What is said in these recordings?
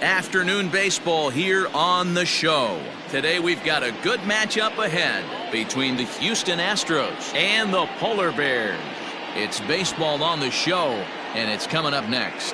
Afternoon baseball here on the show. Today we've got a good matchup ahead between the Houston Astros and the Polar Bears. It's baseball on the show, and it's coming up next.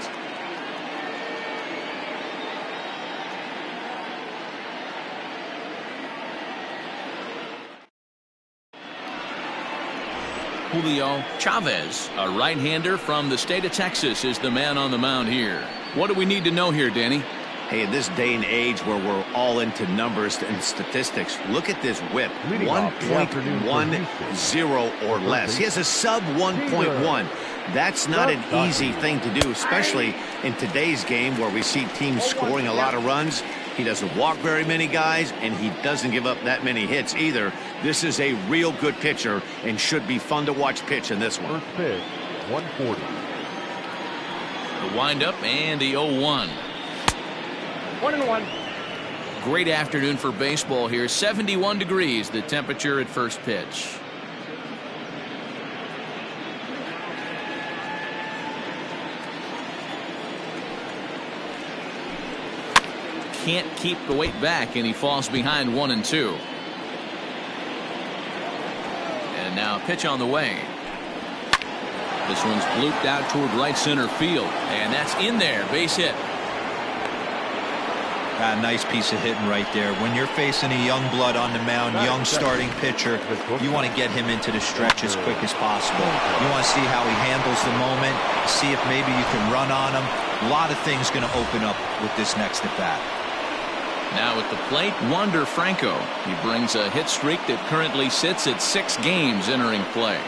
Julio Chavez, a right-hander from the state of Texas, is the man on the mound here. What do we need to know here, Danny? Hey, in this day and age where we're all into numbers and statistics, look at this whip. 1.10 or less. He has a sub 1.1. That's not an easy thing to do, especially in today's game where we see teams scoring a lot of runs. He doesn't walk very many guys, and he doesn't give up that many hits either. This is a real good pitcher and should be fun to watch pitch in this one. First pitch, 140. The windup and the 0-1. 1-1. Great afternoon for baseball here. 71 degrees the temperature at first pitch. Can't keep the weight back, and he falls behind 1-2. And now a pitch on the way. This one's blooped out toward right center field, and that's in there. Base hit. Nice piece of hitting right there. When you're facing a young blood on the mound, young starting pitcher, you want to get him into the stretch as quick as possible. You want to see how he handles the moment, see if maybe you can run on him. A lot of things going to open up with this next at bat. Now at the plate, Wander Franco. He brings a hit streak that currently sits at 6 games entering play.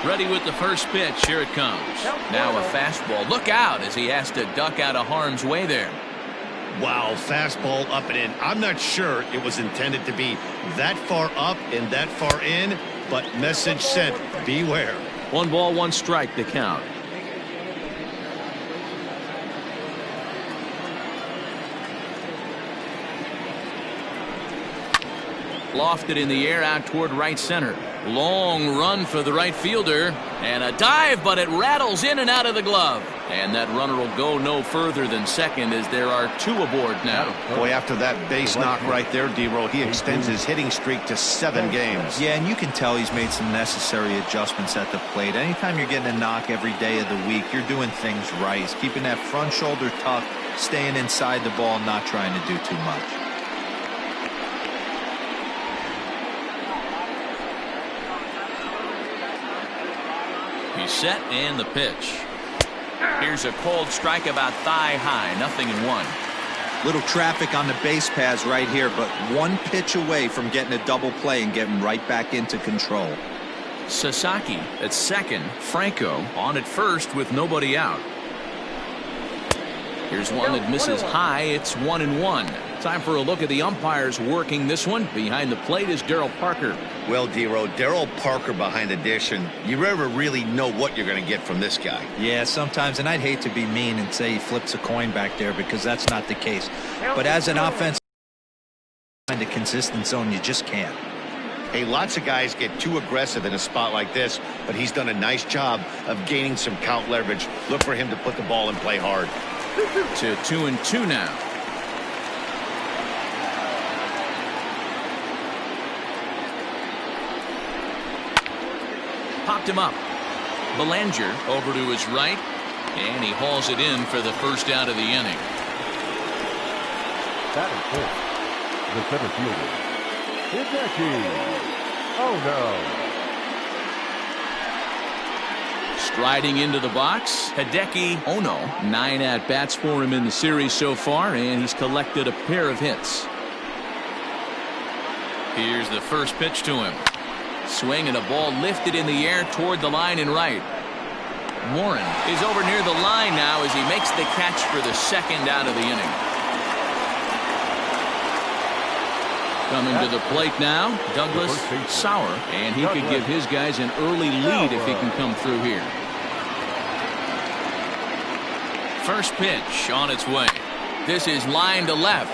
Ready with the first pitch. Here it comes. Now a fastball. Look out as he has to duck out of harm's way there. Wow, fastball up and in. I'm not sure it was intended to be that far up and that far in, but message sent, beware. 1 ball, 1 strike to count. Lofted in the air out toward right center. Long run for the right fielder, and a dive, but it rattles in and out of the glove. And that runner will go no further than second as there are 2 aboard now. Boy, after that base knock right there, D-Roll, he extends his hitting streak to 7 games. Yeah, and you can tell he's made some necessary adjustments at the plate. Anytime you're getting a knock every day of the week, you're doing things right. He's keeping that front shoulder tucked, staying inside the ball, not trying to do too much. He's set, and the pitch. Here's a cold strike about thigh high. 0-1. Little traffic on the base paths right here, but 1 pitch away from getting a double play and getting right back into control. Sasaki at second. Franco on at first with nobody out. Here's one that misses high. It's 1-1. Time for a look at the umpires working this one. Behind the plate is Darryl Parker. Well, D-Roll, Darryl Parker behind the dish, and you never really know what you're going to get from this guy. Yeah, sometimes, and I'd hate to be mean and say he flips a coin back there because that's not the case. But as an offense, find a consistent zone, you just can't. Hey, lots of guys get too aggressive in a spot like this, but he's done a nice job of gaining some count leverage. Look for him to put the ball and play hard. To 2-2 now. Popped him up. Belanger over to his right, and he hauls it in for the first out of the inning. Batting fourth, the center fielder, Hideki. Oh no. Striding into the box, Hideki Ono. 9 at-bats for him in the series so far, and he's collected a pair of hits. Here's the first pitch to him. Swing and a ball lifted in the air toward the line and right. Warren is over near the line now as he makes the catch for the second out of the inning. Coming to the plate now, Douglas Sauer, and he could give his guys an early lead if he can come through here. First pitch on its way. This is line to left.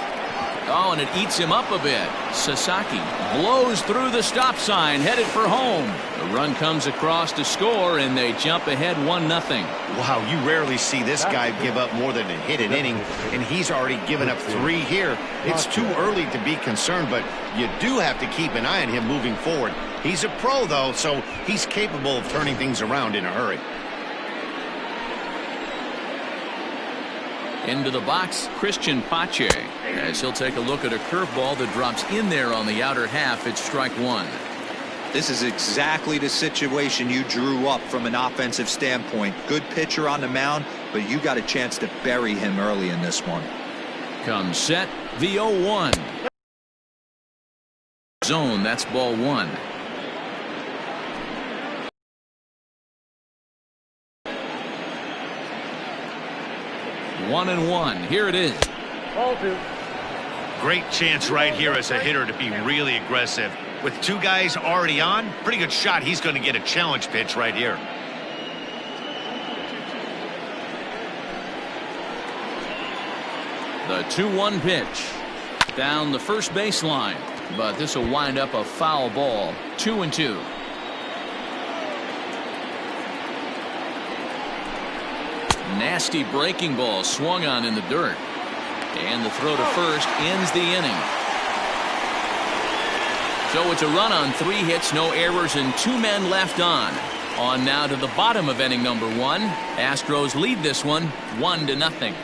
Oh, and it eats him up a bit. Sasaki blows through the stop sign, headed for home. The run comes across to score, and they jump ahead 1-0. Wow, you rarely see this guy give up more than a hit an inning, and he's already given up 3 here. It's too early to be concerned, but you do have to keep an eye on him moving forward. He's a pro, though, so he's capable of turning things around in a hurry. Into the box, Christian Pache, as he'll take a look at a curveball that drops in there on the outer half. It's strike 1. This is exactly the situation you drew up from an offensive standpoint. Good pitcher on the mound, but you got a chance to bury him early in this one. Comes set, the 0-1. Zone, that's ball 1. One and one. Here it is. Ball 2. Great chance right here as a hitter to be really aggressive. With 2 guys already on, pretty good shot. He's going to get a challenge pitch right here. The 2-1 pitch. Down the first baseline. But this will wind up a foul ball. 2-2. Nasty breaking ball swung on in the dirt. And the throw to first ends the inning. So it's a run on 3 hits, no errors, and 2 men left on. On now to the bottom of inning number 1. Astros lead this one 1-0.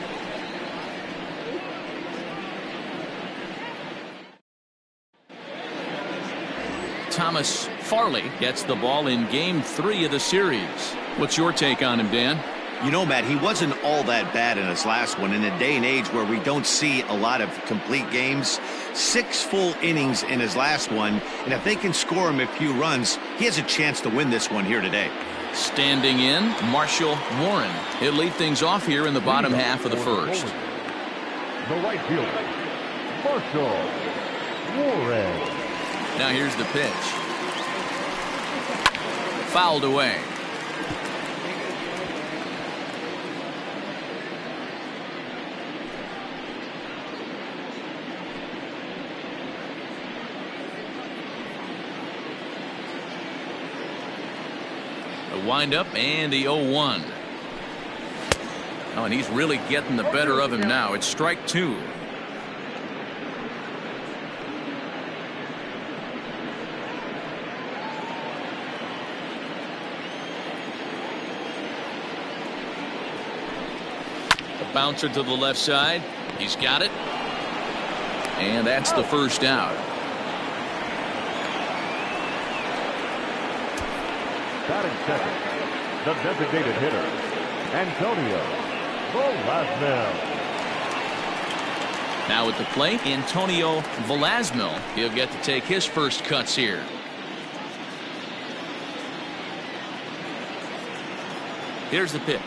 Thomas Farley gets the ball in game 3 of the series. What's your take on him, Dan? You know, Matt, he wasn't all that bad in his last one. In a day and age where we don't see a lot of complete games, 6 full innings in his last one, and if they can score him a few runs, he has a chance to win this one here today. Standing in, Marshall Warren. He'll lead things off here in the bottom half of the first. The right fielder, Marshall Warren. Now here's the pitch. Fouled away. The windup and the 0-1. Oh, and he's really getting the better of him now. It's strike 2. A bouncer to the left side. He's got it. And that's the first out. Batting second, the designated hitter, Antonio Velasquez. Now at the plate, Antonio Velasquez. He'll get to take his first cuts here. Here's the pitch.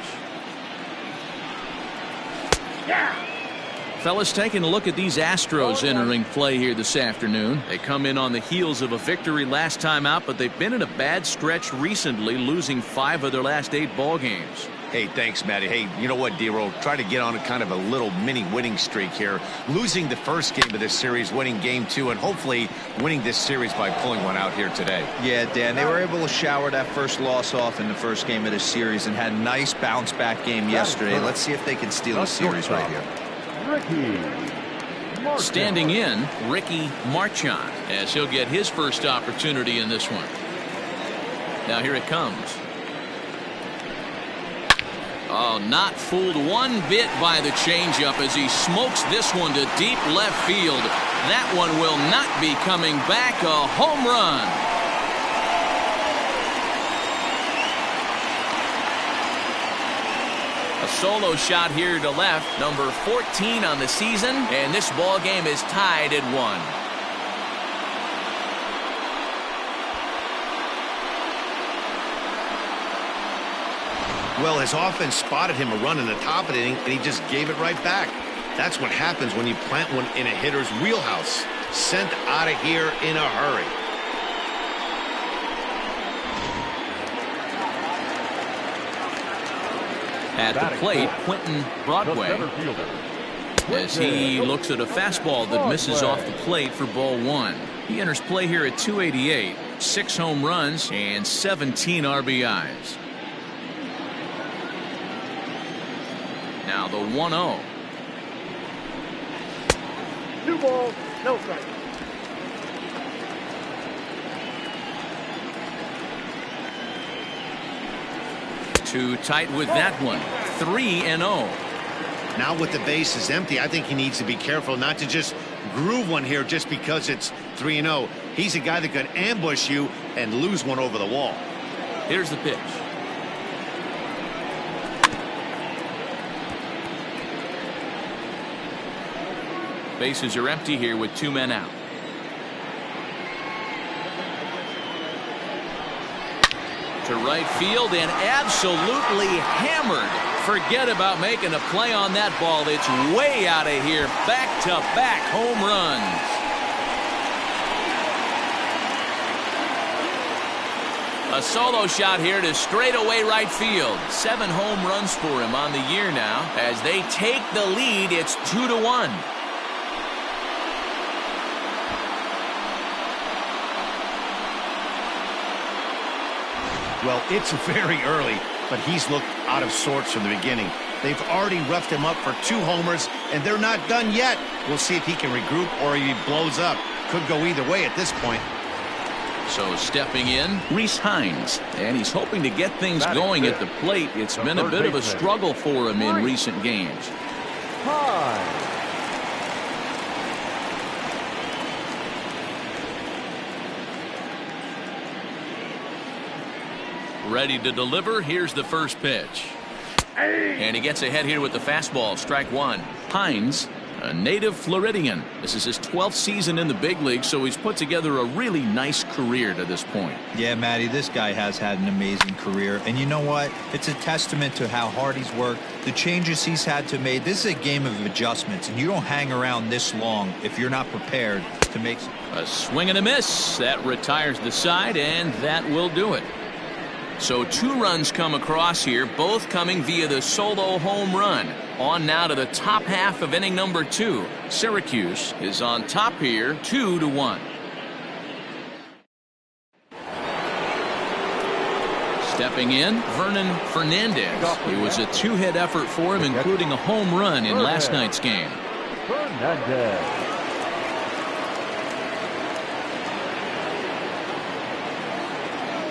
Fellas, taking a look at these Astros entering play here this afternoon. They come in on the heels of a victory last time out, but they've been in a bad stretch recently, losing 5 of their last 8 ball games. Hey, thanks, Matty. Hey, you know what, D-Roll? Try to get on a kind of a little mini winning streak here. Losing the first game of this series, winning game 2, and hopefully winning this series by pulling one out here today. Yeah, Dan, they were able to shower that first loss off in the first game of this series and had a nice bounce back game yesterday. Let's see if they can steal the series right here. Standing in, Ricky Marchand, as he'll get his first opportunity in this one. Now here it comes. Oh, not fooled one bit by the changeup as he smokes this one to deep left field. That one will not be coming back. A home run. A solo shot here to left, number 14 on the season, and this ball game is tied at 1. Well, his offense spotted him a run in the top of the inning, and he just gave it right back. That's what happens when you plant one in a hitter's wheelhouse. Sent out of here in a hurry. At the plate, Quentin Broadway. as he looks at a fastball that misses off the plate for ball one. He enters play here at 288, 6 home runs and 17 RBIs. Now the 1-0. 2 balls, no strikes. Too tight with that one. 3-0. Now with the bases empty, I think he needs to be careful not to just groove one here just because it's 3-0. He's a guy that could ambush you and lose one over the wall. Here's the pitch. Bases are empty here with 2 men out. To right field and absolutely hammered. Forget about making a play on that ball. It's way out of here. Back-to-back home runs. A solo shot here to straightaway right field. 7 home runs for him on the year now. As they take the lead, it's 2-1. Well, it's very early, but he's looked out of sorts from the beginning. They've already roughed him up for 2 homers, and they're not done yet. We'll see if he can regroup or he blows up. Could go either way at this point. So stepping in, Rhys Hines, and he's hoping to get things going at the plate. It's been a bit of a struggle for him in recent games. Ready to deliver. Here's the first pitch. And he gets ahead here with the fastball. Strike one. Hines, a native Floridian. This is his 12th season in the big league, so he's put together a really nice career to this point. Yeah, Matty, this guy has had an amazing career. And you know what? It's a testament to how hard he's worked, the changes he's had to make. This is a game of adjustments, and you don't hang around this long if you're not prepared to make a swing and a miss. That retires the side, and that will do it. So 2 runs come across here, both coming via the solo home run. On now to the top half of inning number 2. Syracuse is on top here, 2-1. Stepping in, Vernon Fernandez. It was a 2-hit effort for him, including a home run in last night's game. Fernandez.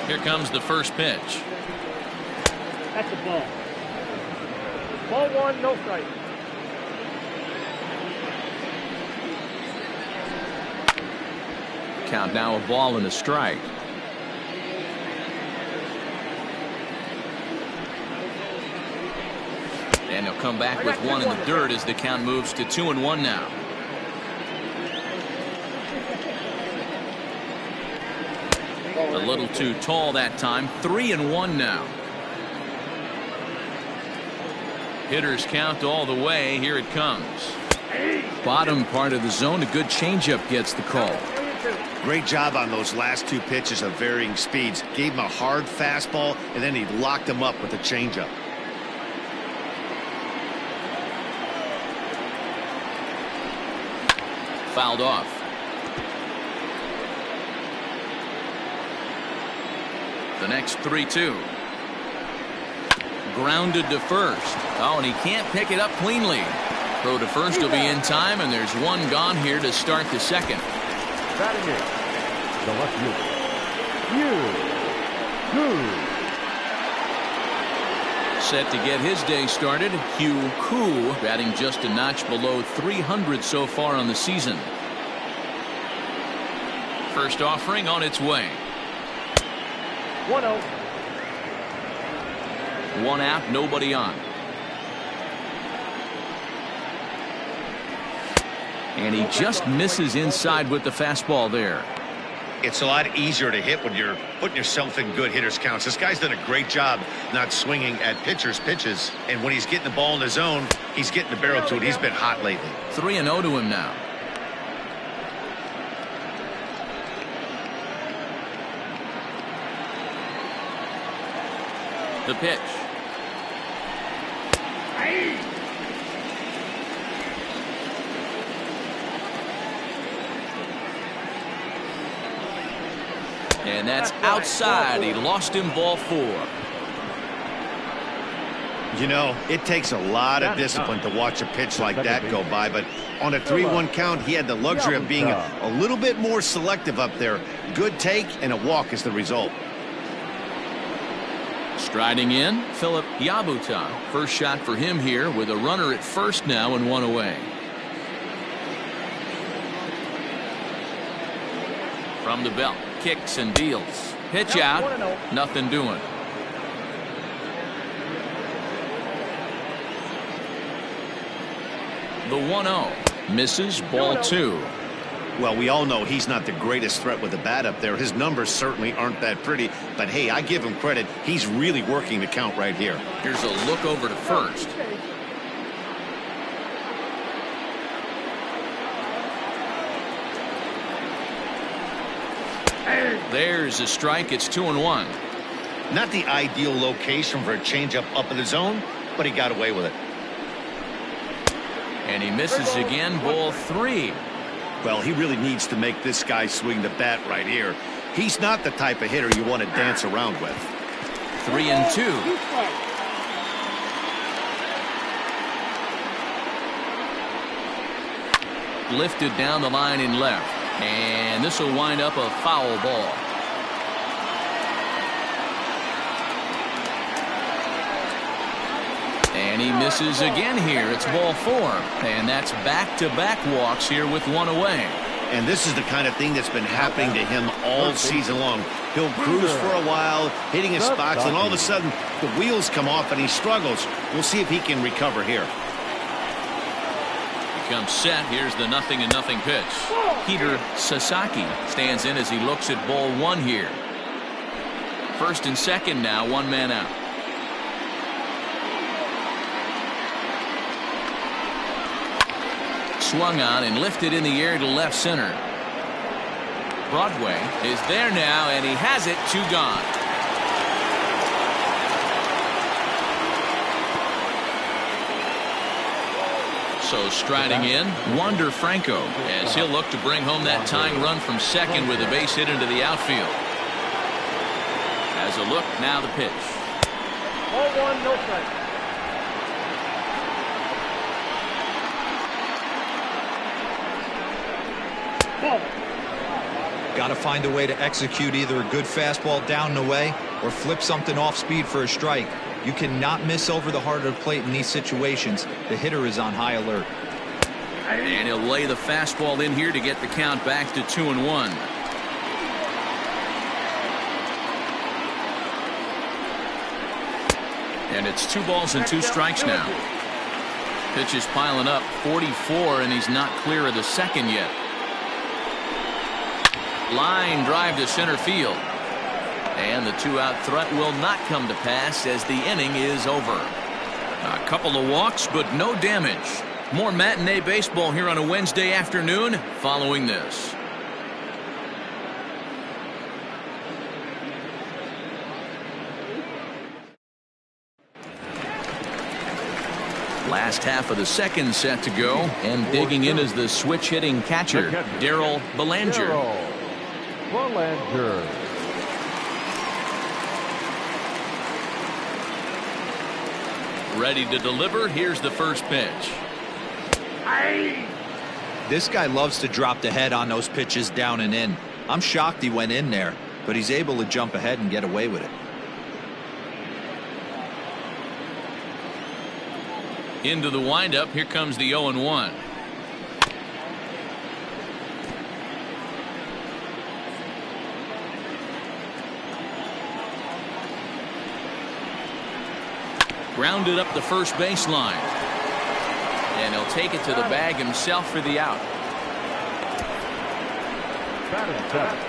Here comes the first pitch. That's the ball. Ball 1, no strike. Count now, a ball and a strike. And he'll come back with one in the dirt as the count moves to 2-1 now. A little too tall that time. 3-1 now. Hitters count all the way. Here it comes. Bottom part of the zone. A good changeup gets the call. Great job on those last 2 pitches of varying speeds. Gave him a hard fastball, and then he locked him up with a changeup. Fouled off. The next 3-2. Grounded to first. Oh, and he can't pick it up cleanly. Throw to first will be in time, and there's one gone here to start the second. Batting in, the left fielder, Set to get his day started, Hugh Koo, batting just a notch below 300 so far on the season. First offering on its way. 1-0. 1 out, nobody on. And he just misses inside with the fastball there. It's a lot easier to hit when you're putting yourself in good hitters counts. This guy's done a great job not swinging at pitchers' pitches. And when he's getting the ball in the zone, he's getting the barrel to it. He's been hot lately. 3-0 to him now. The pitch. And that's outside. He lost him ball 4. You know, it takes a lot of discipline to watch a pitch like that go by, but on a 3-1 count, he had the luxury of being a little bit more selective up there. Good take and a walk is the result. Striding in, Philip Yabuta. First shot for him here with a runner at first now and 1 away. From the belt, kicks and deals. Pitch out, nothing doing. The 1-0 misses, ball 2. Well, we all know he's not the greatest threat with the bat up there. His numbers certainly aren't that pretty, but hey, I give him credit. He's really working the count right here. Here's a look over to first. There's a strike. It's 2-1. Not the ideal location for a changeup up in the zone, but he got away with it. And he misses again, ball 3. Well, he really needs to make this guy swing the bat right here. He's not the type of hitter you want to dance around with. 3-2. Lifted down the line in left. And this will wind up a foul ball. And he misses again here. It's ball 4. And that's back-to-back walks here with 1 away. And this is the kind of thing that's been happening to him all season long. He'll cruise for a while, hitting his spots, and all of a sudden the wheels come off and he struggles. We'll see if he can recover here. Comes set. Here's the 0-0 pitch. Peter Sasaki stands in as he looks at ball 1 here. First and second now, 1 man out. Swung on and lifted in the air to left center. Broadway is there now, and he has it. 2 gone. So striding in, Wander Franco, as he'll look to bring home that tying run from second with a base hit into the outfield. As a look, now the pitch. 0-1, no strike. Got to find a way to execute either a good fastball down and away or flip something off speed for a strike. You cannot miss over the heart of the plate in these situations. The hitter is on high alert. And he'll lay the fastball in here to get the count back to 2-1. And it's 2 balls and 2 strikes now. Pitch is piling up, 44, and he's not clear of the second yet. Line drive to center field. And the 2-out threat will not come to pass as the inning is over. A couple of walks, but no damage. More matinee baseball here on a Wednesday afternoon following this. Last half of the second set to go, and digging in is the switch hitting catcher, Darryl Belanger. Ready to deliver. Here's the first pitch. This guy loves to drop the head on those pitches down and in. I'm shocked he went in there, but he's able to jump ahead and get away with it. Into the windup. Here comes the 0-1. Grounded up the first baseline. And he'll take it to the bag himself for the out. Batting seventh,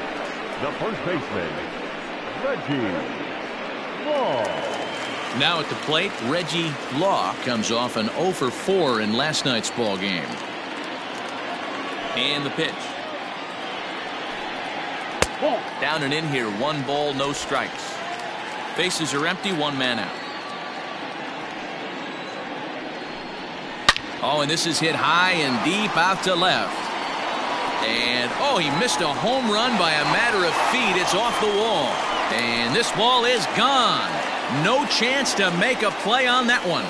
the first baseman, Reggie Law. Now at the plate, Reggie Law comes off an 0 for 4 in last night's ball game. And the pitch. Down and in here, 1 ball, no strikes. Bases are empty, 1 man out. Oh, and this is hit high and deep out to left. And, oh, he missed a home run by a matter of feet. It's off the wall. And this ball is gone. No chance to make a play on that one.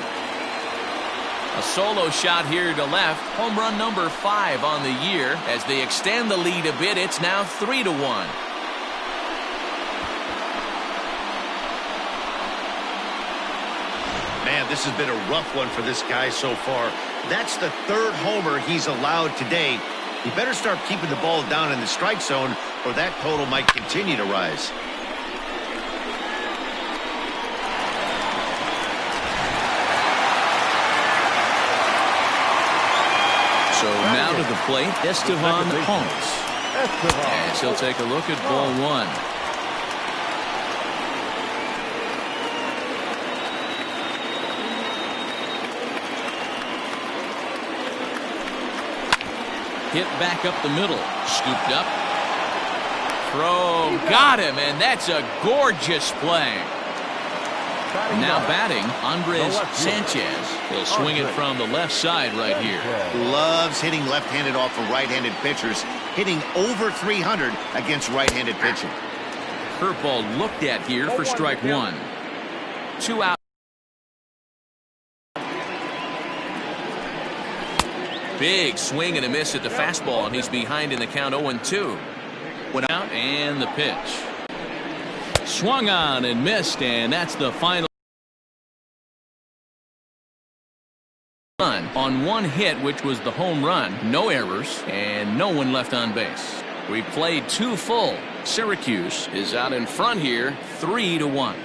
A solo shot here to left. Home run number 5 on the year. As they extend the lead a bit, it's now 3-1. Man, this has been a rough one for this guy so far. That's the 3rd homer he's allowed today. He better start keeping the ball down in the strike zone, or that total might continue to rise. So now to the plate, Estevan Ponce. And he'll take a look at ball 1. Hit back up the middle. Scooped up. Throw. Got him, and that's a gorgeous play. Now batting, Andres Sanchez. He'll swing it from the left side right here. Loves hitting left-handed off of right-handed pitchers. Hitting over 300 against right-handed pitching. Curveball looked at here for strike 1. 2 out. Big swing and a miss at the fastball, and he's behind in the count 0-2. Went out, and the pitch. Swung on and missed, and that's the final run on one hit, which was the home run. No errors, and no one left on base. We played 2 full. Syracuse is out in front here, 3-1.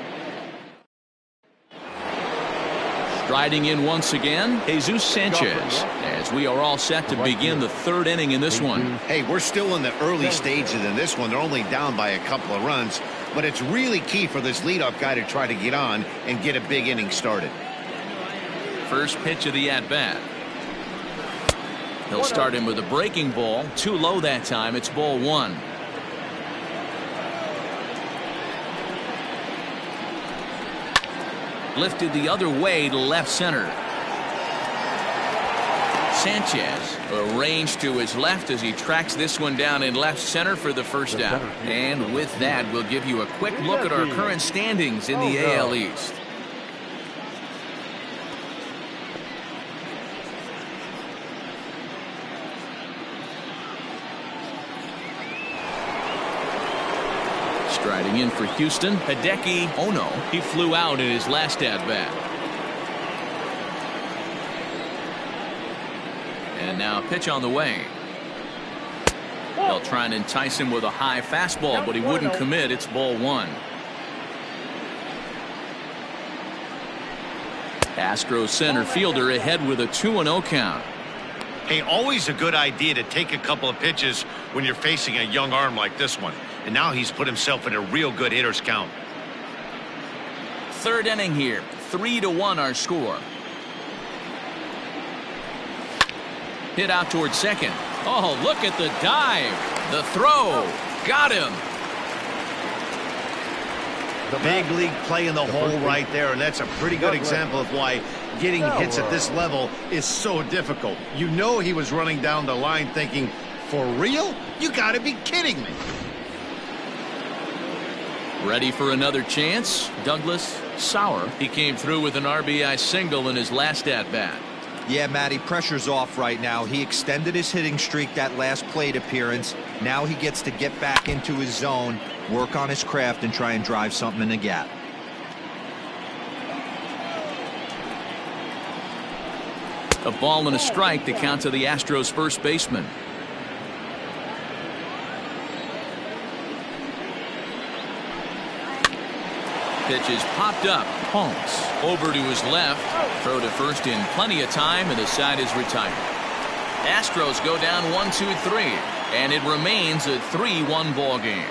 Striding in once again, Jesus Sanchez, as we are all set to begin the 3rd inning in this one. Hey, we're still in the early stages in this one. They're only down by a couple of runs, but it's really key for this leadoff guy to try to get on and get a big inning started. First pitch of the at-bat. He'll start him with a breaking ball. Too low that time. It's ball 1. Lifted the other way to left center. Sanchez arranged to his left as he tracks this one down in left center for the first out. And with that, we'll give you a quick look at our current standings in the AL East. Striding in for Houston, Hideki Ono. He flew out in his last at-bat. And now pitch on the way. They'll try and entice him with a high fastball, but he wouldn't commit. It's ball 1. Astros center fielder ahead with a 2-0 count. Hey, always a good idea to take a couple of pitches when you're facing a young arm like this one. And now he's put himself in a real good hitter's count. 3rd inning here. 3-1 our score. Hit out towards second. Oh, look at the dive. The throw. Got him. Big league play in the hole right there, and that's a pretty good example of why getting hits at this level is so difficult. You know he was running down the line thinking, for real? You got to be kidding me. Ready for another chance? Douglas Sauer. He came through with an RBI single in his last at-bat. Yeah, Matty, pressure's off right now. He extended his hitting streak that last plate appearance. Now he gets to get back into his zone, work on his craft, and try and drive something in the gap. A ball and a strike to count to the Astros first baseman. Pitch is popped up. Ponce over to his left. Throw to first in plenty of time, and the side is retired. Astros go down 1-2-3, and it remains a 3-1 ball game.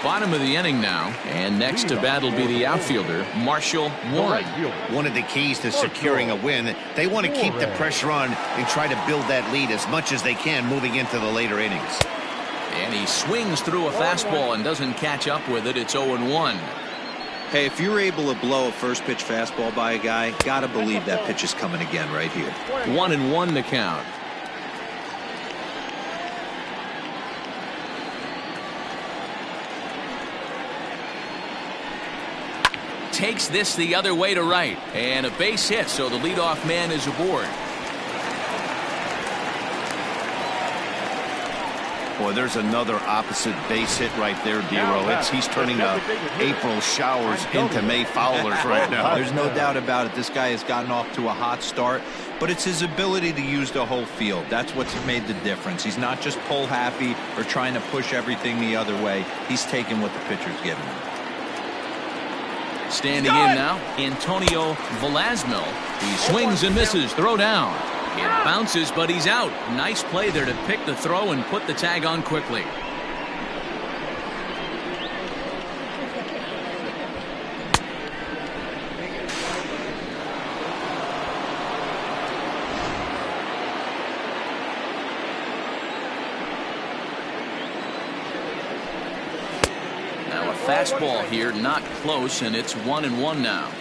Bottom of the inning now, and next to bat will be the outfielder, Marshall Warren. One of the keys to securing a win, they want to keep the pressure on and try to build that lead as much as they can moving into the later innings. And he swings through a fastball and doesn't catch up with it. It's 0-1. Hey, if you're able to blow a first pitch fastball by a guy, gotta believe that pitch is coming again right here. 1-1 to count. Takes this the other way to right, and a base hit, so the leadoff man is aboard. Boy, there's another opposite base hit right there, Dero. He's turning April showers into May foulers right now. There's no doubt about it. This guy has gotten off to a hot start, but it's his ability to use the whole field. That's what's made the difference. He's not just pull happy or trying to push everything the other way. He's taking what the pitcher's giving him. Standing in now, Antonio Velasmil. He swings and misses. Throw down. It bounces, but he's out. Nice play there to pick the throw and put the tag on quickly. Now a fastball here, not close, and it's 1-1 now.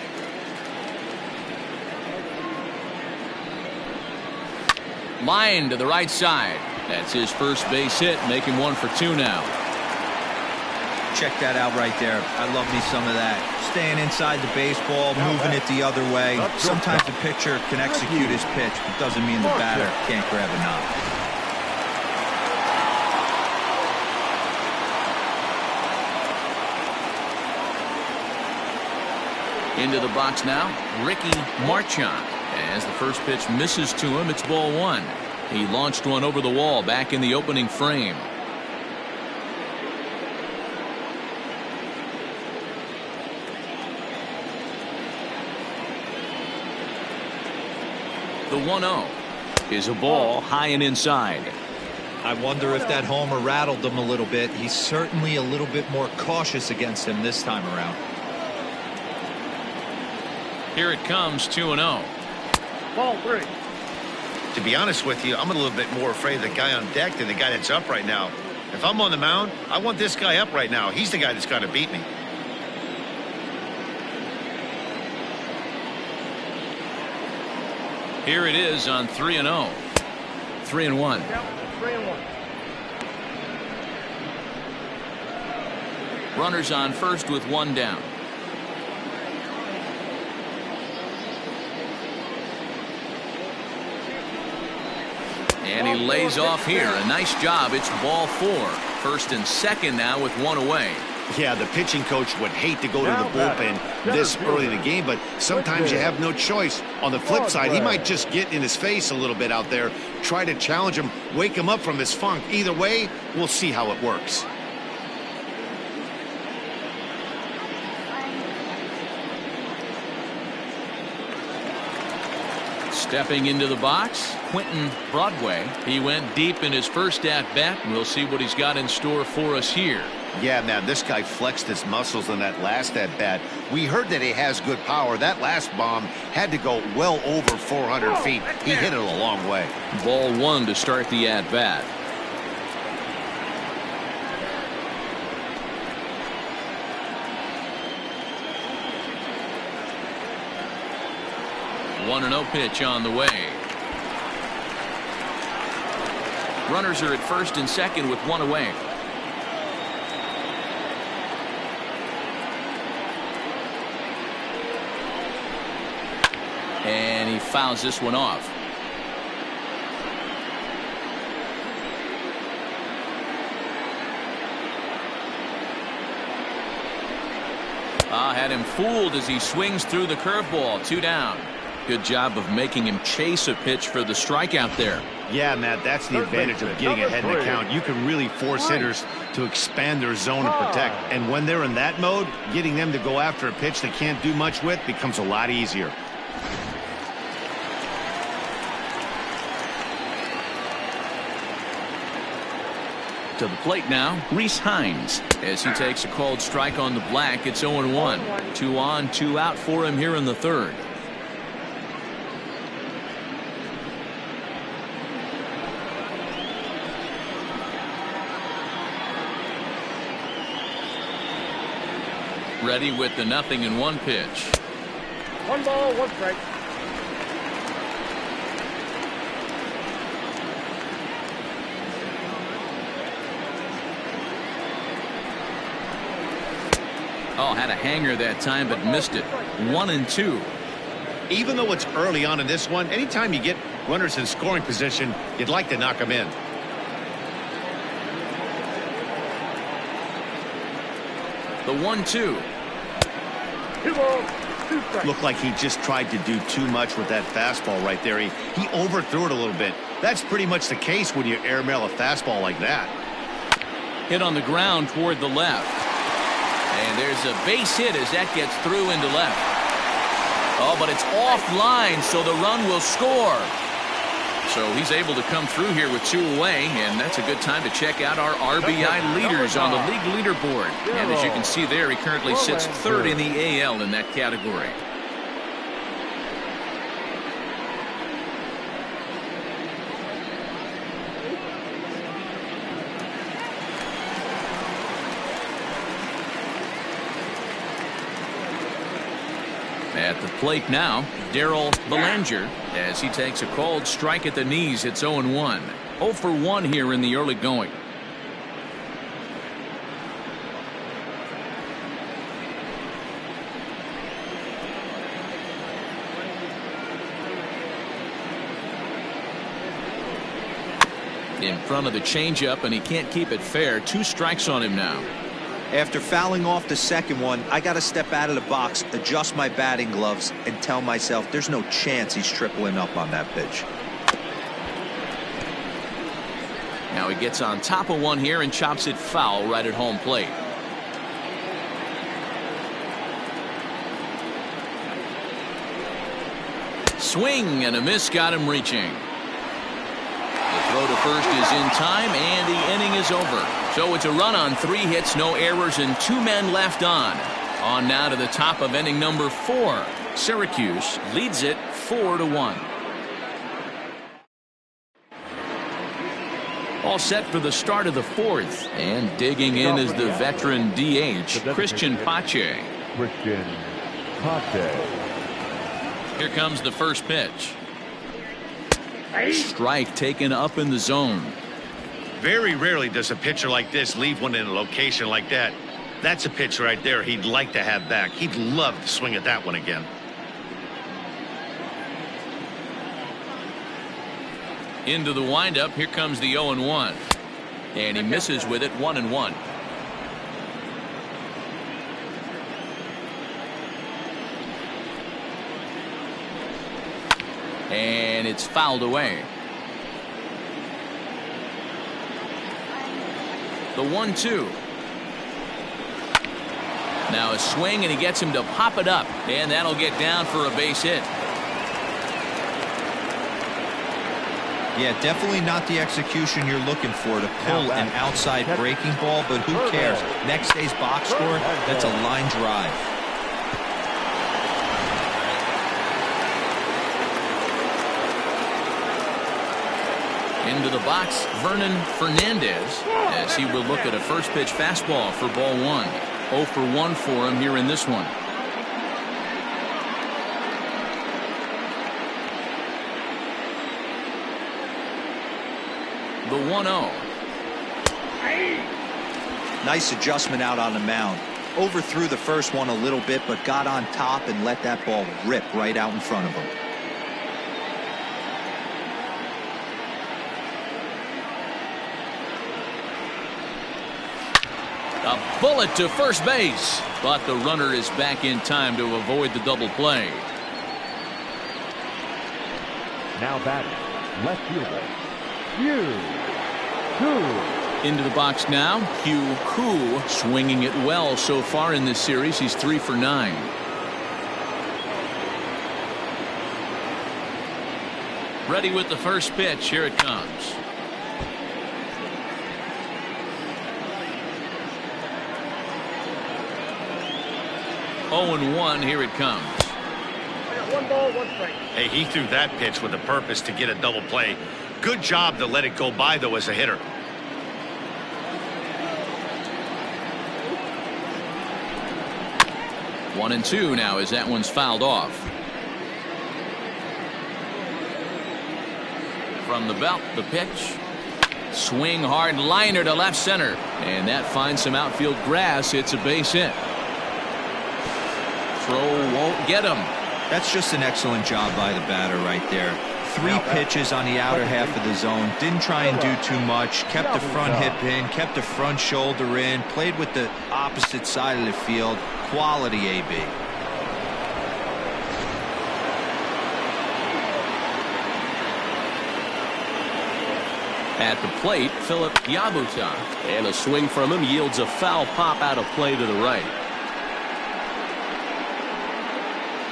Line to the right side. That's his first base hit, making 1 for 2 now. Check that out right there. I love me some of that. Staying inside the baseball, moving it the other way. Sometimes the pitcher can execute his pitch, but doesn't mean the batter can't grab a knob. Into the box now, Ricky Marchand. As the first pitch misses to him, it's ball 1. He launched one over the wall back in the opening frame. The 1-0 is a ball high and inside. I wonder if that homer rattled him a little bit. He's certainly a little bit more cautious against him this time around. Here it comes, 2-0. Ball 3. To be honest with you, I'm a little bit more afraid of the guy on deck than the guy that's up right now. If I'm on the mound, I want this guy up right now. He's the guy that's got to beat me. Here it is on 3-0. 3-1. 3-1. Runners on first with 1 down. And he lays off here. A nice job. It's ball 4. First and second now with 1 away. Yeah, the pitching coach would hate to go to the bullpen this early in the game, but sometimes you have no choice. On the flip side, he might just get in his face a little bit out there, try to challenge him, wake him up from his funk. Either way, we'll see how it works. Stepping into the box, Quentin Broadway. He went deep in his first at-bat, and we'll see what he's got in store for us here. Yeah, man, this guy flexed his muscles in that last at-bat. We heard that he has good power. That last bomb had to go well over 400 feet. He hit it a long way. Ball 1 to start the at-bat. One 1-0 pitch on the way. Runners are at first and second with 1 away. And he fouls this one off. Had him fooled as he swings through the curveball. 2 down. Good job of making him chase a pitch for the strikeout there. Yeah, Matt, that's the advantage of getting ahead in the count. You can really force hitters to expand their zone and protect. And when they're in that mode, getting them to go after a pitch they can't do much with becomes a lot easier. To the plate now, Reese Hines. As he takes a called strike on the black, it's 0-1. 2 on, 2 out for him here in the third. Ready with the 0-1 pitch. 1 ball, 1 strike. Oh, had a hanger that time, but missed it. 1-2. Even though it's early on in this one, anytime you get runners in scoring position, you'd like to knock them in. The 1-2. 2 balls, 2 strikes. Looked like he just tried to do too much with that fastball right there. He overthrew it a little bit. That's pretty much the case when you airmail a fastball like that. Hit on the ground toward the left. And there's a base hit as that gets through into left. Oh, but it's offline, so the run will score. So he's able to come through here with 2 away, and that's a good time to check out our RBI leaders on the league leaderboard. And as you can see there, he currently sits 3rd in the AL in that category. At the plate now, Darryl Belanger, as he takes a called strike at the knees. It's 0-1. 0 for 1 here in the early going. In front of the changeup, and he can't keep it fair. 2 strikes on him now. After fouling off the second one, I got to step out of the box, adjust my batting gloves, and tell myself there's no chance he's tripling up on that pitch. Now he gets on top of one here and chops it foul right at home plate. Swing and a miss got him reaching. The throw to first is in time, and the inning is over. So it's a run on 3 hits, no errors, and 2 men left on. On now to the top of inning number 4. Syracuse leads it 4-1. All set for the start of the 4th, and digging in is the veteran DH, Christian Pache. Christian Pache. Here comes the first pitch. Strike taken up in the zone. Very rarely does a pitcher like this leave one in a location like that. That's a pitch right there he'd like to have back. He'd love to swing at that one again. Into the windup. Here comes the 0-1. And he misses with it. 1-1. And it's fouled away. The 1-2. Now a swing, and he gets him to pop it up, and that'll get down for a base hit. Yeah, definitely not the execution you're looking for to pull an outside breaking ball, but who cares? Next day's box score, that's a line drive. Into the box, Vernon Fernandez, as he will look at a first pitch fastball for ball 1. 0 for 1 for him here in this one. The 1-0. Nice adjustment out on the mound. Overthrew the first one a little bit, but got on top and let that ball rip right out in front of him. A bullet to first base, but the runner is back in time to avoid the double play. Now batting, left fielder, Hugh Koo. Into the box now, Hugh Koo, swinging it well so far in this series. He's 3 for 9. Ready with the first pitch. Here it comes. Oh, and 1. Here it comes. I got 1 ball, 1 strike. Hey, he threw that pitch with a purpose to get a double play. Good job to let it go by, though, as a hitter. 1-2 now as that one's fouled off. From the belt, the pitch. Swing hard liner to left center. And that finds some outfield grass. It's a base hit. Throw won't get him. That's just an excellent job by the batter right there. 3 pitches on the outer half of the zone. Didn't try and do too much. Kept the front hip in. Kept the front shoulder in. Played with the opposite side of the field. Quality AB. At the plate, Philip Yabuta. And a swing from him yields a foul pop out of play to the right.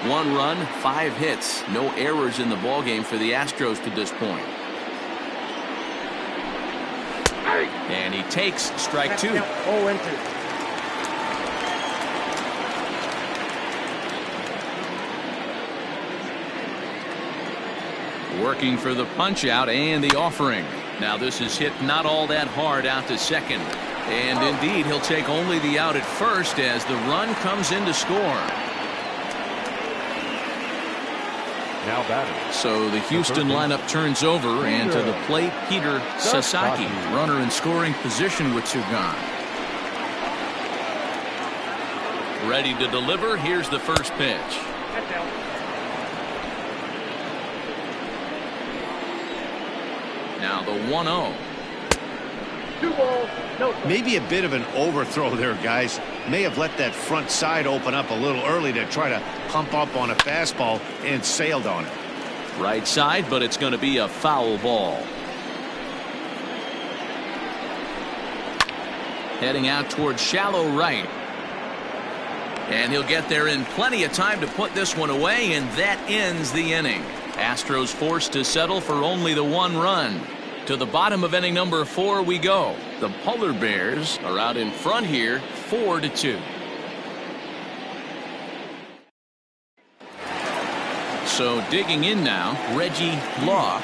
1 run, 5 hits. No errors in the ballgame for the Astros to this point. And he takes strike 2. 0-2. Working for the punch out and the offering. Now this is hit not all that hard out to second. And indeed he'll take only the out at first as the run comes in to score. Now batting. So the Houston lineup turns over, and to the plate, Peter Sasaki, runner in scoring position with 2 gone. Ready to deliver. Here's the first pitch. Now the 1-0. 2 balls, no strikes. Maybe a bit of an overthrow there, guys. May have let that front side open up a little early to try to pump up on a fastball and sailed on it. Right side, but it's going to be a foul ball. Heading out towards shallow right. And he'll get there in plenty of time to put this one away, and that ends the inning. Astros forced to settle for only the 1 run. To the bottom of inning number 4 we go. The Polar Bears are out in front here, 4-2. So digging in now, Reggie Law.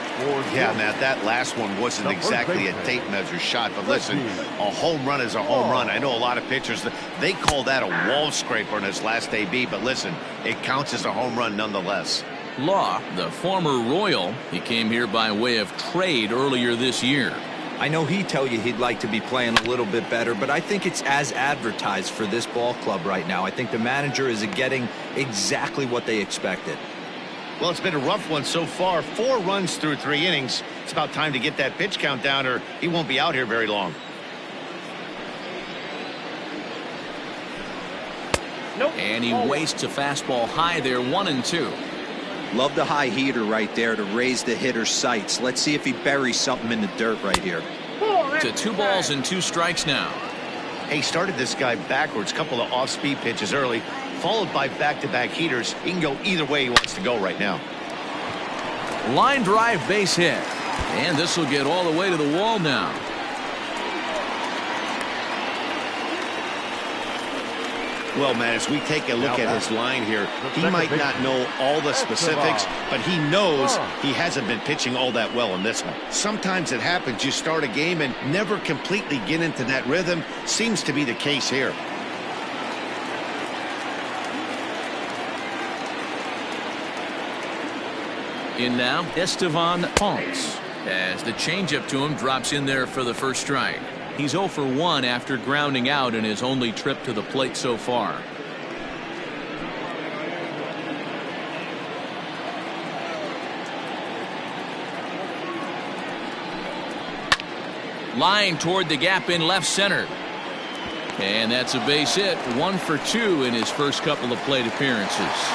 Yeah, Matt, that last one wasn't exactly a tape measure shot, but listen, a home run is a home run. I know a lot of pitchers, they call that a wall scraper in his last AB, but listen, it counts as a home run nonetheless. Law, the former Royal, he came here by way of trade earlier this year. I know he'd tell you he'd like to be playing a little bit better, but I think it's as advertised for this ball club right now. I think the manager is getting exactly what they expected. Well, it's been a rough one so far. 4 runs through 3 innings. It's about time to get that pitch count down, or he won't be out here very long. Nope. And he wastes a fastball high there, 1-2. Love the high heater right there to raise the hitter's sights. Let's see if he buries something in the dirt right here. To 2 balls and 2 strikes now. He started this guy backwards, couple of off-speed pitches early, followed by back-to-back heaters. He can go either way he wants to go right now. Line drive base hit. And this will get all the way to the wall now. Well, man, as we take a look at his line here, he might not know all the specifics, but he knows he hasn't been pitching all that well in this one. Sometimes it happens. You start a game and never completely get into that rhythm. Seems to be the case here. In now, Estevan Ponce, as the changeup to him drops in there for the first strike. He's 0 for 1 after grounding out in his only trip to the plate so far. Line toward the gap in left center. And that's a base hit. 1 for 2 in his first couple of plate appearances.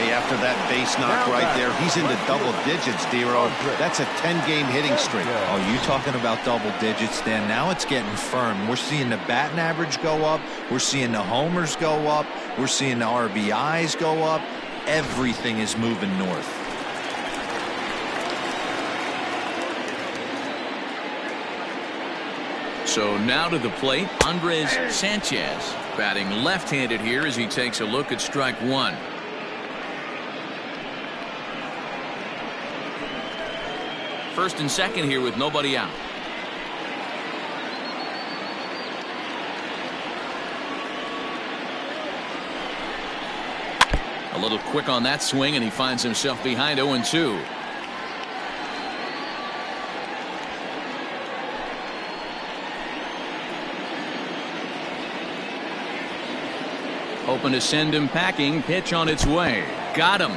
Hey, after that base knock right there, he's into double digits, D-Row. That's a 10-game hitting streak. Oh, you talking about double digits, Dan? Now it's getting firm. We're seeing the batting average go up. We're seeing the homers go up. We're seeing the RBIs go up. Everything is moving north. So now to the plate, Andres Sanchez, batting left-handed here as he takes a look at strike 1. First and second here with nobody out. little quick on that swing, and he finds himself behind 0-2. Hoping to send him packing. Pitch on its way. Got him.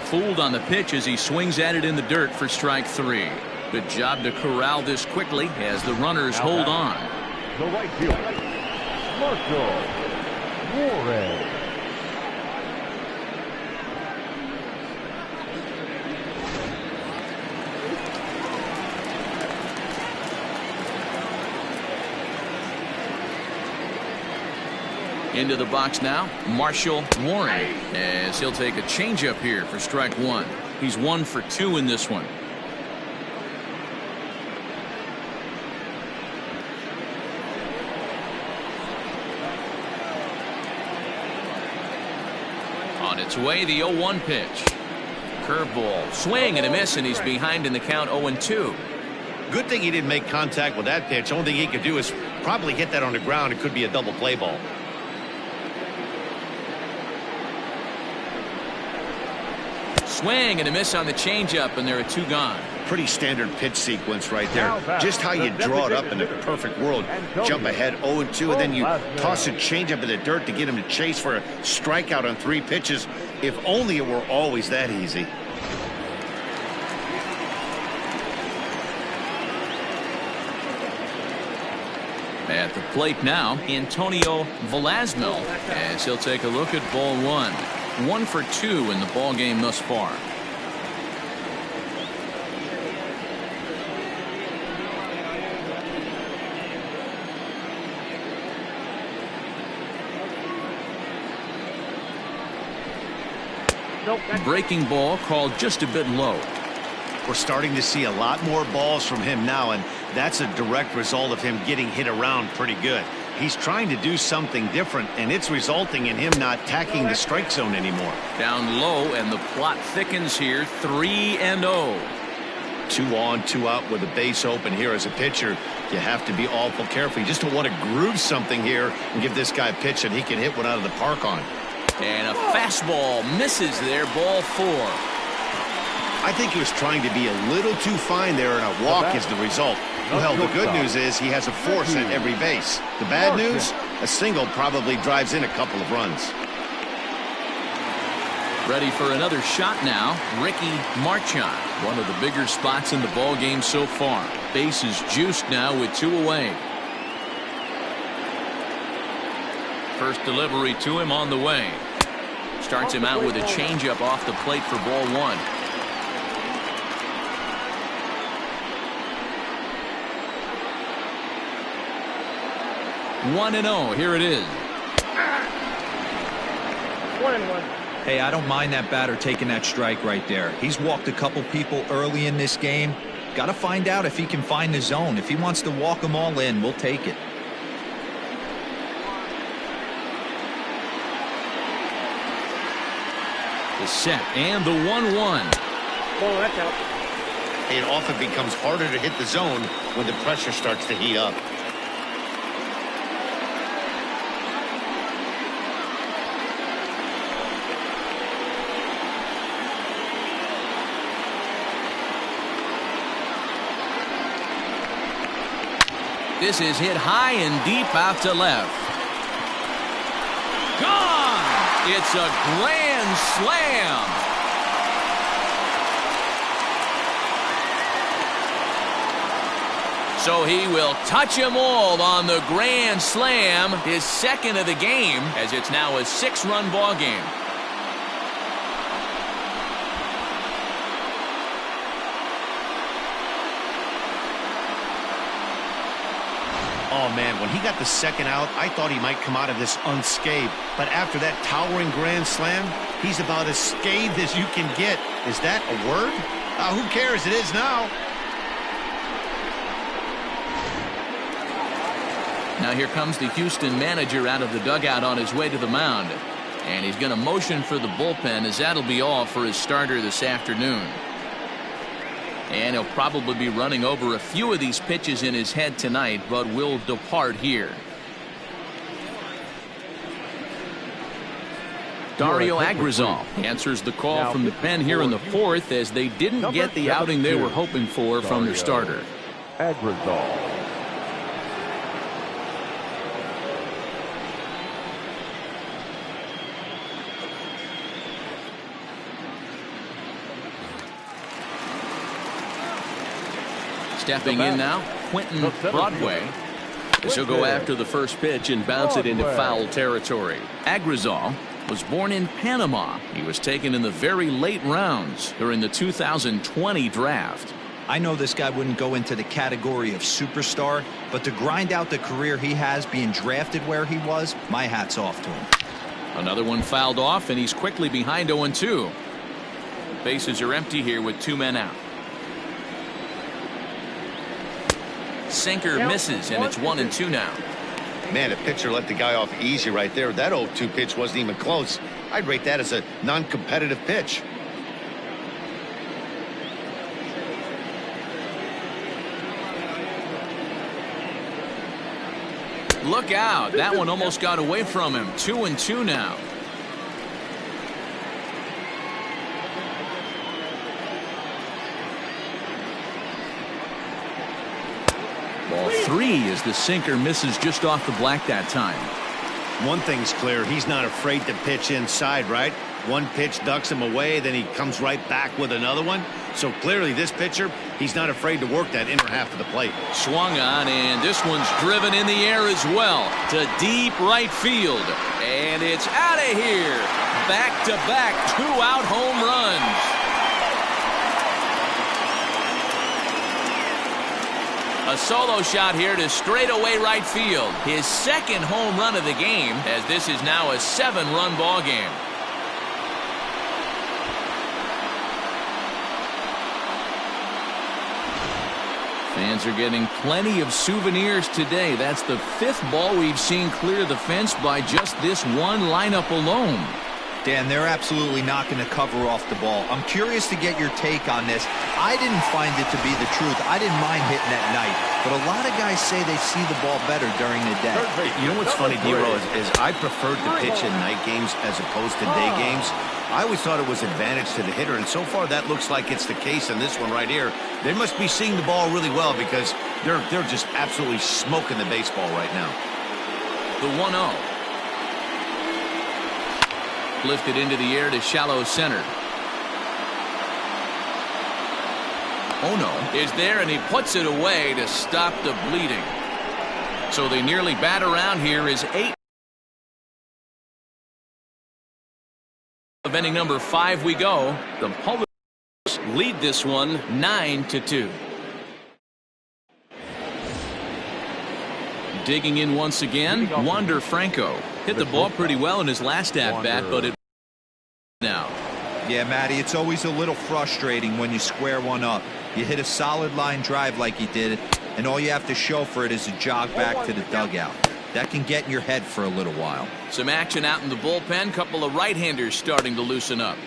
Fooled on the pitch as he swings at it in the dirt for strike 3. Good job to corral this quickly as the runners hold on. The right fielder, Marshall Juarez. Into the box now, Marshall Warren, as he'll take a changeup here for strike 1. He's 1 for 2 in this one. On its way, the 0-1 pitch. Curveball, swing and a miss, and he's behind in the count 0-2. Good thing he didn't make contact with that pitch. Only thing he could do is probably hit that on the ground. It could be a double play ball. Swing and a miss on the changeup, and there are 2 gone. Pretty standard pitch sequence right there. Just how you draw it up in the perfect world. Jump ahead 0-2, and then you toss a changeup in the dirt to get him to chase for a strikeout on 3 pitches. If only it were always that easy. At the plate now, Antonio Velasquez, as he'll take a look at ball 1. 1 for 2 in the ball game thus far. Breaking ball called just a bit low. We're starting to see a lot more balls from him now, and that's a direct result of him getting hit around pretty good. He's trying to do something different, and it's resulting in him not tacking the strike zone anymore. Down low, and the plot thickens here. 3-0. 2 on, 2 out with a base open here as a pitcher. You have to be awful careful. You just don't want to groove something here and give this guy a pitch that he can hit one out of the park on. And a fastball misses there. Ball 4. I think he was trying to be a little too fine there, and a walk is the result. Well, the good news is he has a force at every base. The bad news, a single probably drives in a couple of runs. Ready for another shot now. Ricky Marchand, one of the bigger spots in the ball game so far. Base is juiced now with 2 away. First delivery to him on the way. Starts him out with a changeup off the plate for ball 1. 1-0. Here it is. 1-1. Hey, I don't mind that batter taking that strike right there. He's walked a couple people early in this game. Got to find out if he can find the zone. If he wants to walk them all in, we'll take it. The set and the 1-1. Oh, that's out. It often becomes harder to hit the zone when the pressure starts to heat up. This is hit high and deep out to left. Gone! It's a grand slam. So he will touch them all on the grand slam, his second of the game, as it's now a 6-run ball game. Oh, man, when he got the second out, I thought he might come out of this unscathed. But after that towering grand slam, he's about as scathed as you can get. Is that a word? Who cares? It is now. Now here comes the Houston manager out of the dugout on his way to the mound. And he's going to motion for the bullpen, as that'll be all for his starter this afternoon. And he'll probably be running over a few of these pitches in his head tonight, but will depart here. Dario Agrizal answers the call from the pen here in the fourth as they didn't get the outing they were hoping for from their starter. Agrizal. Stepping in now, Quentin Broadway. She'll go after the first pitch and bounce it into foul territory. Agrizal was born in Panama. He was taken in the very late rounds during the 2020 draft. I know this guy wouldn't go into the category of superstar, but to grind out the career he has being drafted where he was, my hat's off to him. Another one fouled off, and he's quickly behind 0-2. Bases are empty here with 2 men out. Sinker misses, and it's 1-2 now. Man, the pitcher let the guy off easy right there. That 0-2 pitch wasn't even close. I'd rate that as a non-competitive pitch. Look out. That one almost got away from him. 2-2 now. Ball 3 as the sinker misses just off the black that time. One thing's clear. He's not afraid to pitch inside, right? One pitch ducks him away, then he comes right back with another one. So clearly this pitcher, he's not afraid to work that inner half of the plate. Swung on, and this one's driven in the air as well to deep right field. And it's out of here. Back-to-back 2-out home runs. A solo shot here to straightaway right field. His second home run of the game, as this is now a 7-run ball game. Fans are getting plenty of souvenirs today. That's the 5th ball we've seen clear the fence by just this one lineup alone. Dan, they're absolutely not going to cover off the ball. I'm curious to get your take on this. I didn't find it to be the truth. I didn't mind hitting at night, but a lot of guys say they see the ball better during the day. You know what's funny, D-Row, is I preferred to pitch in night games as opposed to day games. I always thought it was advantage to the hitter, and so far that looks like it's the case in this one right here. They must be seeing the ball really well because they're just absolutely smoking the baseball right now. The 1-0. Lifted into the air to shallow center. Ono is there, and he puts it away to stop the bleeding. So they nearly bat around here is 8. Of inning number 5 we go. The Polar lead this one 9-2. Digging in once again, Wander Franco. Hit the ball pretty well in his last at-bat, but it now. Yeah, Matty, it's always a little frustrating when you square one up. You hit a solid line drive like he did, and all you have to show for it is a jog back to the dugout. That can get in your head for a little while. Some action out in the bullpen. Couple of right-handers starting to loosen up.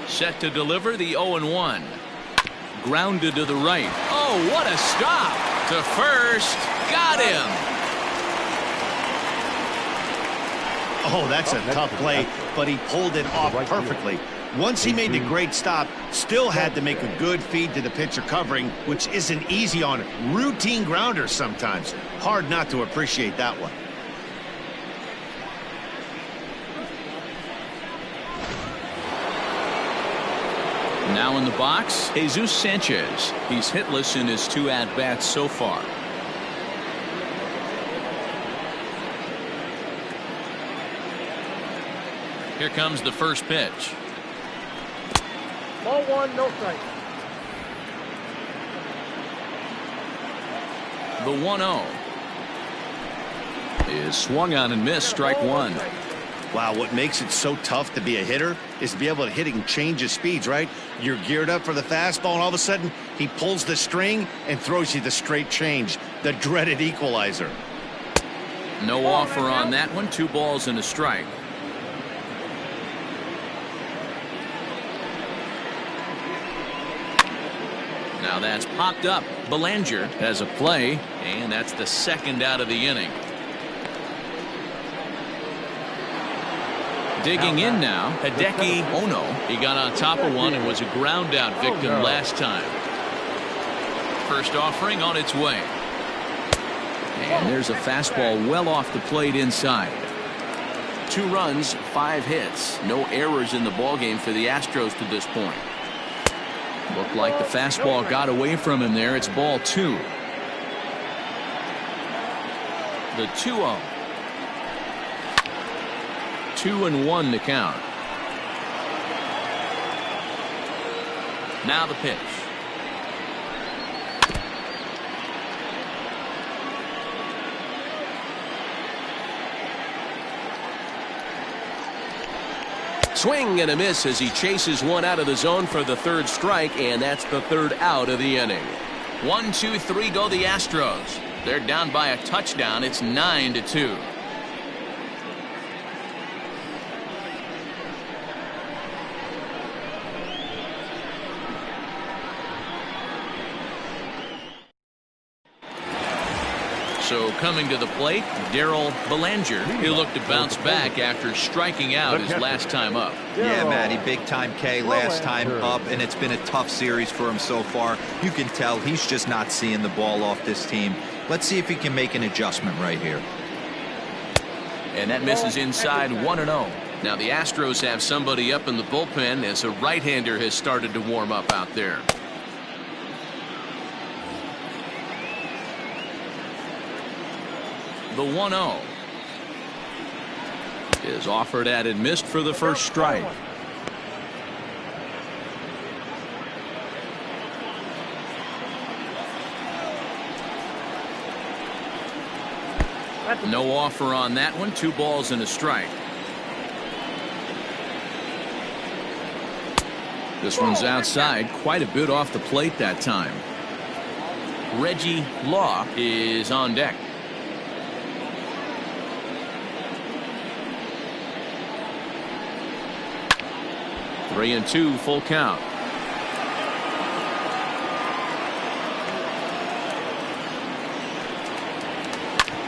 Set to deliver the 0-1. Grounded to the right. Oh, what a stop. To first. Got him. Oh, that's a tough play, but he pulled it off perfectly. Once he made the great stop, still had to make a good feed to the pitcher covering, which isn't easy on routine grounders sometimes. Hard not to appreciate that one. Now in the box, Jesus Sanchez. He's hitless in his 2 at-bats so far. Here comes the first pitch. Ball 1, no strike. The 1-0 is swung on and missed. Strike 1. Wow, what makes it so tough to be a hitter is to be able to hit and change his speeds, right? You're geared up for the fastball, and all of a sudden, he pulls the string and throws you the straight change, the dreaded equalizer. No offer on that one. 2 balls and a strike. Now that's popped up. Belanger has a play, And that's the second out of the inning. Digging in now, Hideki Ono. He got on top of one and was a ground out victim last time. First offering on its way. And there's a fastball well off the plate inside. 2 runs, 5 hits. No errors in the ballgame for the Astros to this point. Looked like the fastball got away from him there. It's ball 2. The 2-0. 2-1 to count. Now the pitch. Swing and a miss as he chases one out of the zone for the 3rd strike, and that's the 3rd out of the inning. 1, 2, 3 go the Astros. They're down by a touchdown. It's 9-2. So coming to the plate, Darryl Belanger. He looked to bounce back after striking out his last time up. Yeah, Matty, big time K last time up, and it's been a tough series for him so far. You can tell he's just not seeing the ball off this team. Let's see if he can make an adjustment right here. And that misses inside 1-0. Now the Astros have somebody up in the bullpen as a right-hander has started to warm up out there. The 1-0 is offered at and missed for the first strike. No offer on that one. 2 balls and a strike. This one's outside, quite a bit off the plate that time. Reggie Law is on deck. 3-2 full count.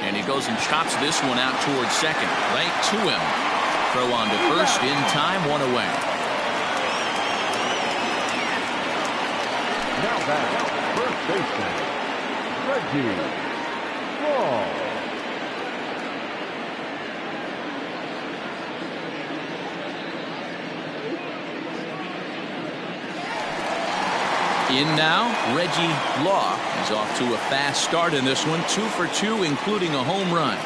And he goes and chops this one out towards second. Right to him. Throw on to first in time. 1 away. Now back, first baseman, Reggie Law. In now, Reggie Law is off to a fast start in this one. 2 for 2, including a home run.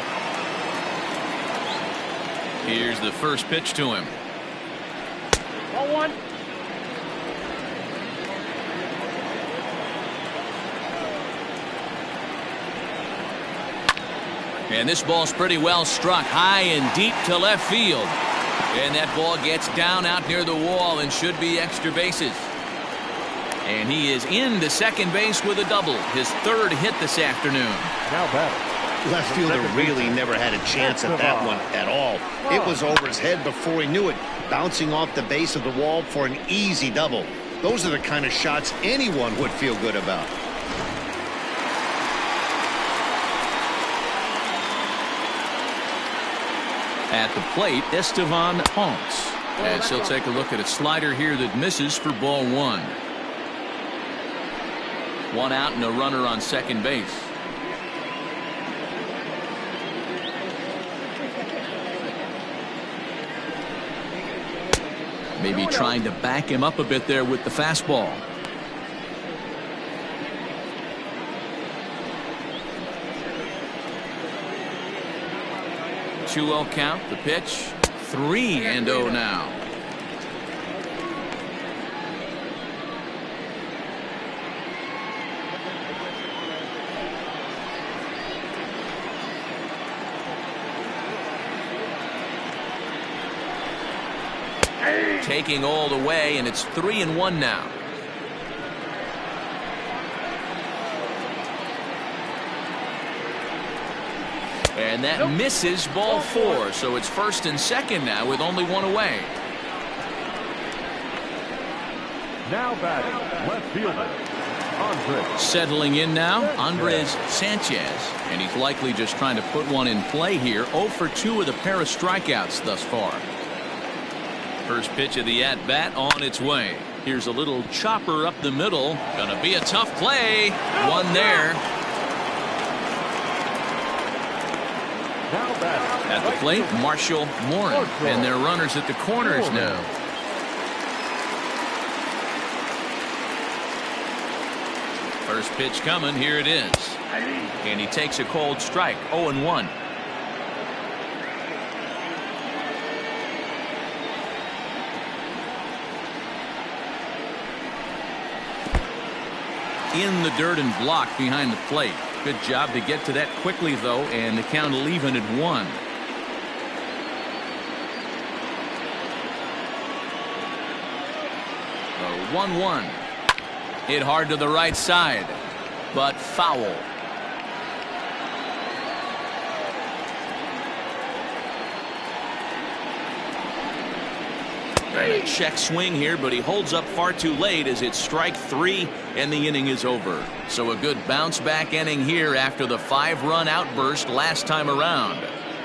Here's the first pitch to him. 1-1. And this ball's pretty well struck high and deep to left field. And that ball gets down out near the wall and should be extra bases. And he is into second base with a double. His 3rd hit this afternoon. Now batter. Left fielder really never had a chance at that one at all. It was over his head before he knew it, bouncing off the base of the wall for an easy double. Those are the kind of shots anyone would feel good about. At the plate, Estevan Ponce. As he'll take a look at a slider here that misses for ball 1. 1 out and a runner on second base. Maybe trying to back him up a bit there with the fastball. Two-0 count. The pitch. 3-0 now. Taking all the way, and it's 3-1 now. And that misses ball 4, so it's 1st and 2nd now with only 1 away. Now batting, left fielder, Settling in now, Andres Sanchez. And he's likely just trying to put one in play here. 0 for 2 with a pair of strikeouts thus far. First pitch of the at-bat on its way. Here's a little chopper up the middle. Gonna be a tough play. One there. At the plate, Marshall Morin. And their runners at the corners now. First pitch coming. Here it is. And he takes a cold strike. 0-1. In the dirt and blocked behind the plate. Good job to get to that quickly, though, and the count will even at 1. The 1-1. Hit hard to the right side, but foul. A check swing here, but he holds up far too late as it's strike 3 and the inning is over. So a good bounce back inning here after the 5-run outburst last time around.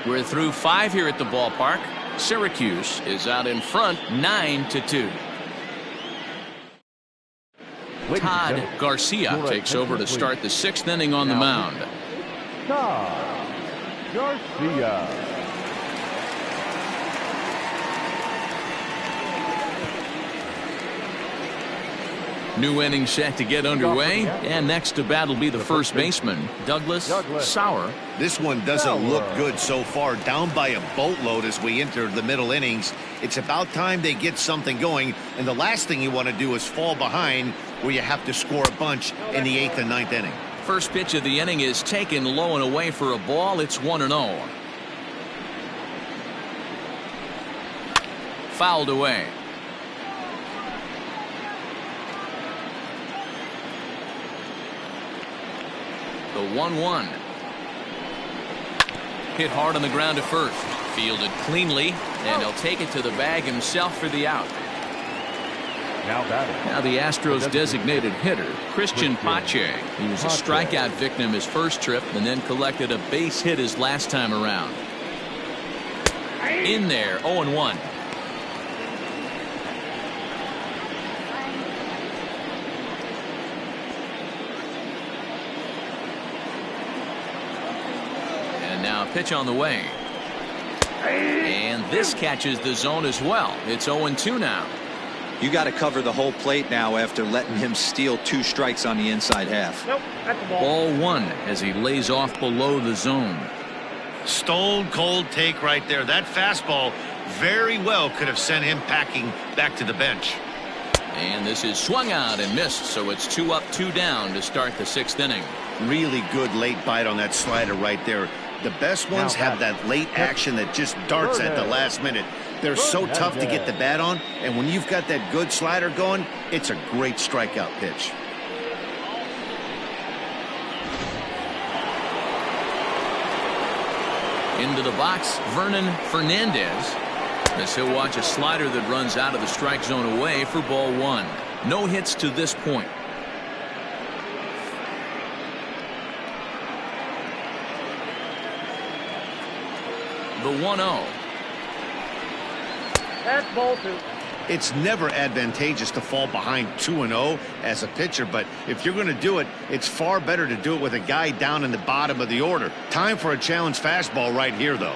We're through 5 here at the ballpark. Syracuse is out in front 9-2. Todd Garcia takes over to start the 6th inning on the mound. Todd Garcia. New inning set to get underway, and next to bat will be the first baseman, Douglas Sauer. This one doesn't look good so far. Down by a boatload as we enter the middle innings. It's about time they get something going, and the last thing you want to do is fall behind where you have to score a bunch in the 8th and 9th inning. First pitch of the inning is taken low and away for a ball. It's 1-0. Fouled away. The 1-1. Hit hard on the ground to first. Fielded cleanly, and he'll take it to the bag himself for the out. Now the Astros designated hitter, Christian Pache. He was a strikeout victim his first trip and then collected a base hit his last time around. In there, 0-1. Now a pitch on the way. And this catches the zone as well. It's 0-2 now. You got to cover the whole plate now after letting him steal 2 strikes on the inside half. Nope, that's the ball. Ball 1 as he lays off below the zone. Stone cold take right there. That fastball very well could have sent him packing back to the bench. And this is swung out and missed, so it's 2 up, 2 down to start the 6th inning. Really good late bite on that slider right there. The best ones have that late action that just darts at the last minute. They're so tough to get the bat on, and when you've got that good slider going, it's a great strikeout pitch. Into the box, Vernon Fernandez. As he'll watch a slider that runs out of the strike zone away for ball 1. No hits to this point. The 1-0. That's ball 2. It's never advantageous to fall behind 2-0 as a pitcher, but if you're going to do it, it's far better to do it with a guy down in the bottom of the order. Time for a challenge fastball right here, though.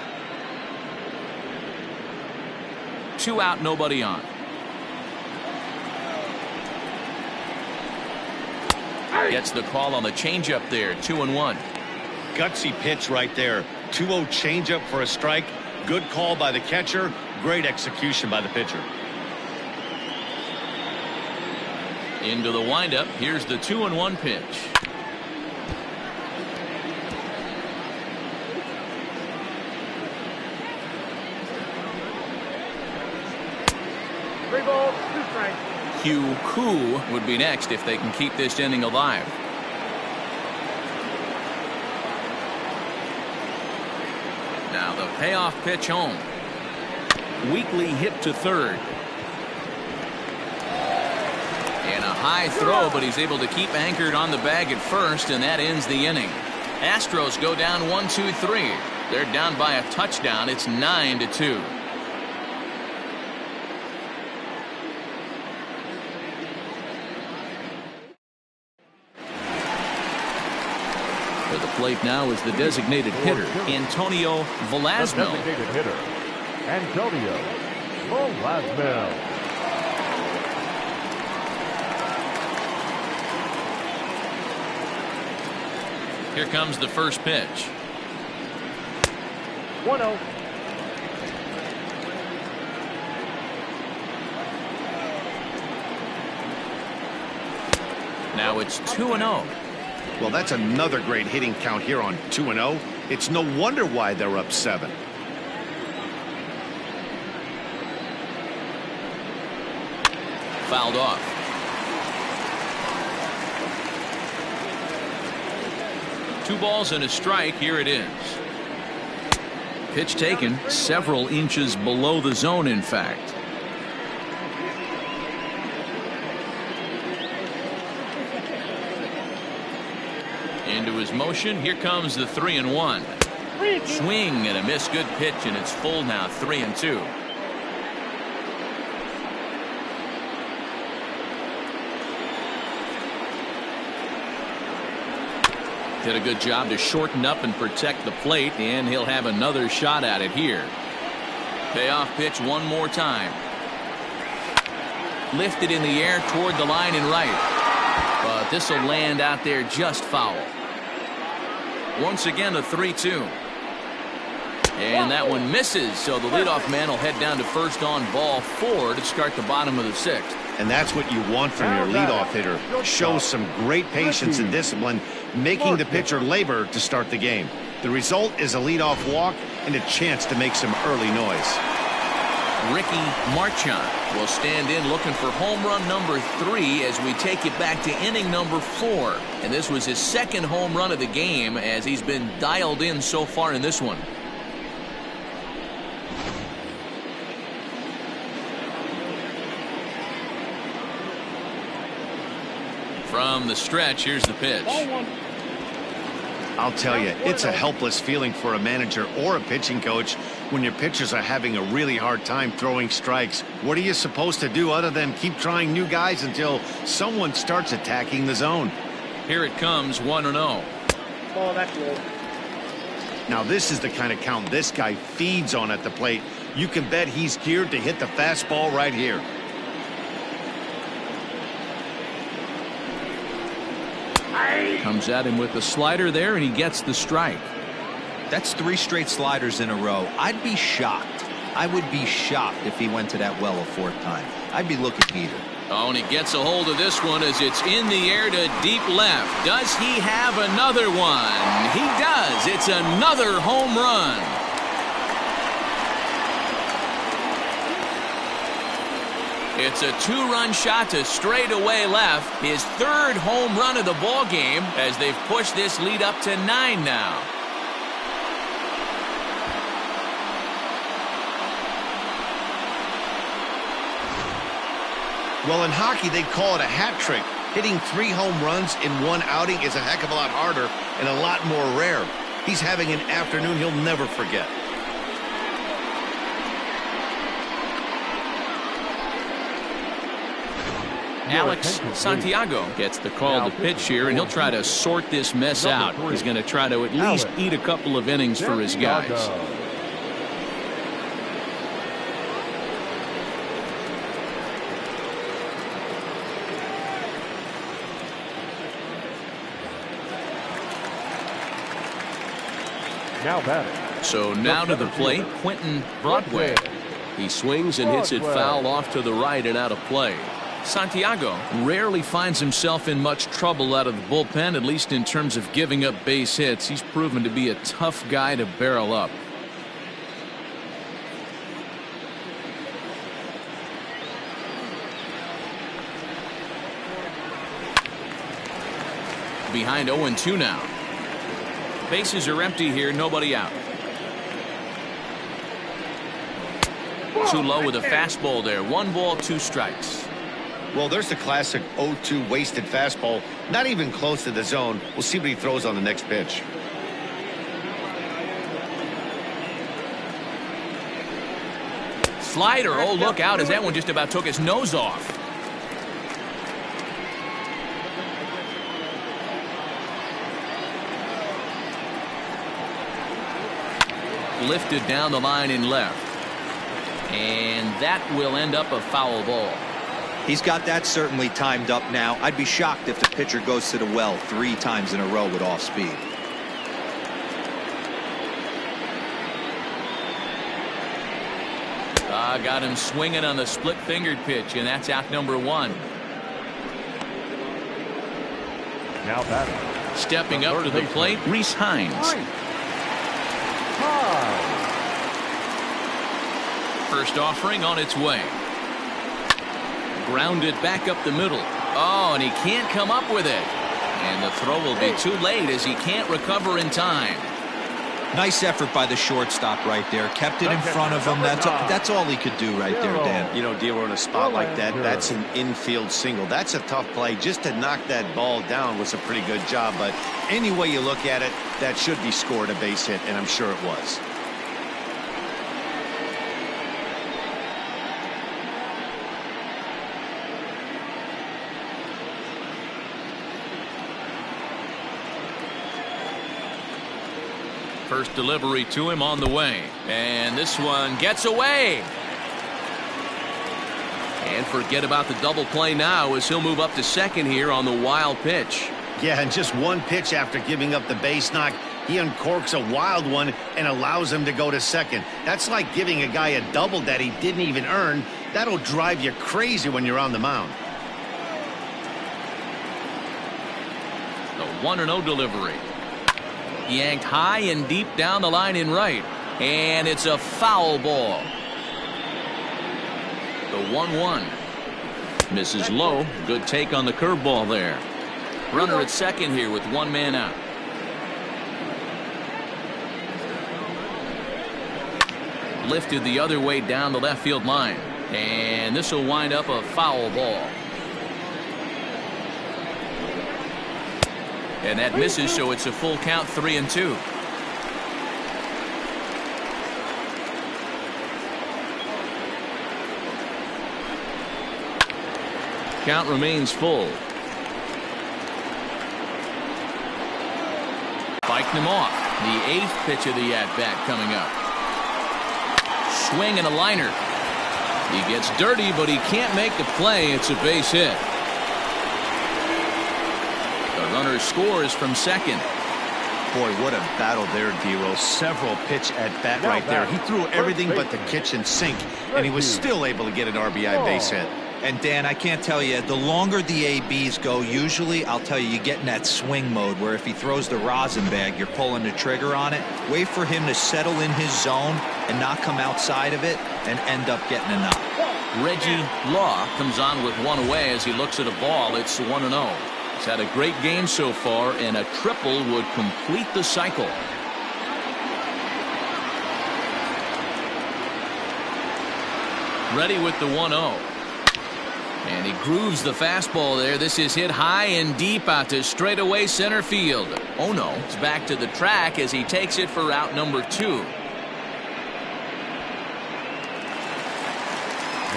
2 out, nobody on. Gets the call on the changeup there. 2-1. Gutsy pitch right there. 2-0 changeup for a strike. Good call by the catcher. Great execution by the pitcher. Into the windup. Here's the 2-1 pitch. Three balls, 2 strikes. Hugh Koo would be next if they can keep this inning alive. Now the payoff pitch home. Weakly hit to third. And And a high throw, but he's able to keep anchored on the bag at first, and that ends the inning. Astros go down 1-2-3. They're down by a touchdown. It's 9-2. For the plate now is the designated hitter, Antonio Velasquez. Designated hitter, Antonio Velasquez. Here comes the first pitch. 1-0. Now it's 2-0. Well, that's another great hitting count here on 2-0. It's no wonder why they're up 7. Fouled off. Two balls and a strike. Here it is. Pitch taken several inches below the zone, in fact. Into his motion. Here comes the 3-1. Swing and a miss. Good pitch, and it's full now. 3-2. Did a good job to shorten up and protect the plate, and he'll have another shot at it here. Payoff pitch one more time. Lifted in the air toward the line and right. But this will land out there just foul. Once again, a 3-2. And that one misses, so the leadoff man will head down to first on ball 4 to start the bottom of the 6th. And that's what you want from your leadoff hitter. Show some great patience and discipline, making the pitcher labor to start the game. The result is a leadoff walk and a chance to make some early noise. Ricky Marchand will stand in looking for home run number 3 as we take it back to inning number 4. And this was his second home run of the game as he's been dialed in so far in this one. From the stretch, here's the pitch. I'll tell you, it's a helpless feeling for a manager or a pitching coach when your pitchers are having a really hard time throwing strikes. What are you supposed to do other than keep trying new guys until someone starts attacking the zone? Here it comes, 1-0. Oh, that's low. Now this is the kind of count this guy feeds on at the plate. You can bet he's geared to hit the fastball right here. Comes at him with the slider there, and he gets the strike. That's 3 straight sliders in a row. I'd be shocked. I would be shocked if he went to that well a 4th time. I'd be looking either. Oh, and he gets a hold of this one as it's in the air to deep left. Does he have another one? He does. It's another home run. It's a 2-run shot to straightaway left. His 3rd home run of the ball game as they've pushed this lead up to 9 now. Well, in hockey, they'd call it a hat trick. Hitting 3 home runs in one outing is a heck of a lot harder and a lot more rare. He's having an afternoon he'll never forget. Alex Santiago gets the call to pitch here, and he'll try to sort this mess out. He's going to try to at least eat a couple of innings for his guys. Now batting. So now to the plate, Quentin Broadway. He swings and hits it foul off to the right and out of play. Santiago rarely finds himself in much trouble out of the bullpen, at least in terms of giving up base hits. He's proven to be a tough guy to barrel up. Behind 0-2 now. Bases are empty here, nobody out. Too low with a fastball there. 1 ball, 2 strikes. Well, there's the classic 0-2 wasted fastball. Not even close to the zone. We'll see what he throws on the next pitch. Slider. Oh, look out, as that one just about took his nose off. Lifted down the line in left. And that will end up a foul ball. He's got that certainly timed up now. I'd be shocked if the pitcher goes to the well 3 times in a row with off speed. Got him swinging on the split-fingered pitch, and that's out number 1. Now batting. Stepping up to the plate, Rhys Hines. First offering on its way. Grounded back up the middle. Oh, and he can't come up with it. And the throw will be too late as he can't recover in time. Nice effort by the shortstop right there. Kept it in front of him. That's all he could do right there, Dan. You know, D'Lo, in a spot like that, that's an infield single. That's a tough play. Just to knock that ball down was a pretty good job. But any way you look at it, that should be scored a base hit, and I'm sure it was. First delivery to him on the way. And this one gets away. And forget about the double play now as he'll move up to second here on the wild pitch. Yeah, and just one pitch after giving up the base knock, he uncorks a wild one and allows him to go to second. That's like giving a guy a double that he didn't even earn. That'll drive you crazy when you're on the mound. The 1-0 delivery. Yanked high and deep down the line in right. And it's a foul ball. The 1-1. Misses low. Good take on the curveball there. Runner at second here with 1 man out. Lifted the other way down the left field line. And this will wind up a foul ball. And that misses, so it's a full count, 3-2. Count remains full. Fighting him off. The 8th pitch of the at-bat coming up. Swing and a liner. He gets dirty, but he can't make the play. It's a base hit. The runner scores from second. Boy, what a battle there, D'Lo. Several pitch at bat right there. He threw everything but the kitchen sink, and he was still able to get an RBI base hit. And Dan, I can't tell you, the longer the ABs go, usually, I'll tell you get in that swing mode where if he throws the rosin bag, you're pulling the trigger on it. Wait for him to settle in his zone and not come outside of it and end up getting a knock. Reggie Law comes on with 1 away as he looks at a ball. It's 1-0. He's had a great game so far, and a triple would complete the cycle. Ready with the 1-0. And he grooves the fastball there. This is hit high and deep out to straightaway center field. Oh no, it's back to the track as he takes it for out number 2.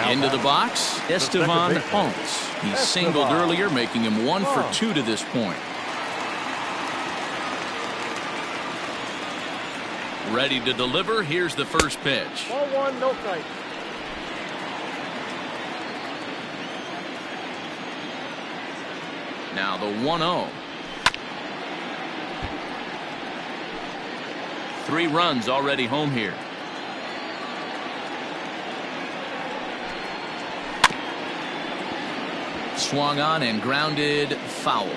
Into the box, Estevan Ponce. He singled earlier, making him 1 for 2 to this point. Ready to deliver. Here's the first pitch. Ball 1, no strike. Now the 1-0. 3 runs already home here. Swung on and grounded foul.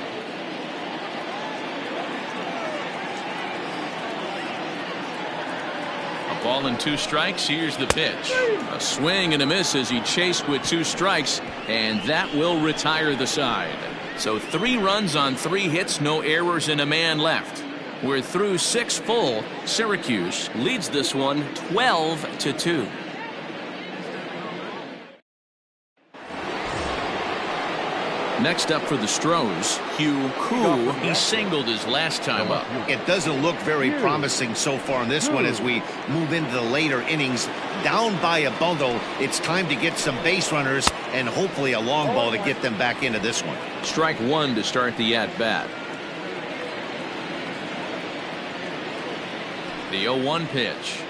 A ball and 2 strikes. Here's the pitch. A swing and a miss as he chased with 2 strikes, and that will retire the side. So 3 runs on 3 hits, no errors, and a man left. We're through 6 full. Syracuse leads this one 12-2. Next up for the Astros, Hugh Koo. He singled his last time up. It doesn't look very promising so far in this one as we move into the later innings. Down by a bundle, it's time to get some base runners and hopefully a long ball to get them back into this one. Strike one to start the at-bat. The 0-1 pitch.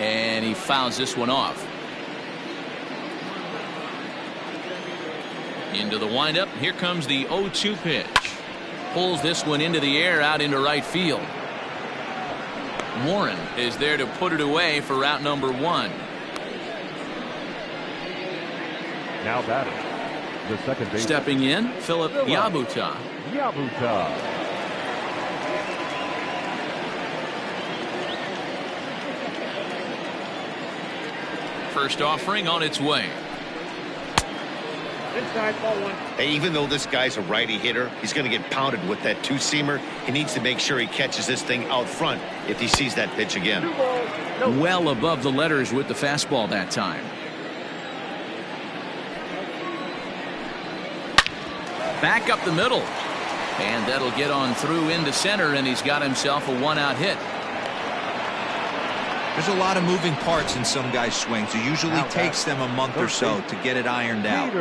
And he fouls this one off. Into the windup. Here comes the 0-2 pitch. Pulls this one into the air out into right field. Warren is there to put it away for out number one. Now batting, the second base. Stepping in, Philip Yabuta. First offering on its way. Inside, ball one. Hey, even though this guy's a righty hitter, he's going to get pounded with that two-seamer. He needs to make sure he catches this thing out front if he sees that pitch again. Well above the letters with the fastball that time. Back up the middle. And that'll get on through into center, and he's got himself a one-out hit. There's a lot of moving parts in some guys' swings. It usually takes them a month or so to get it ironed out.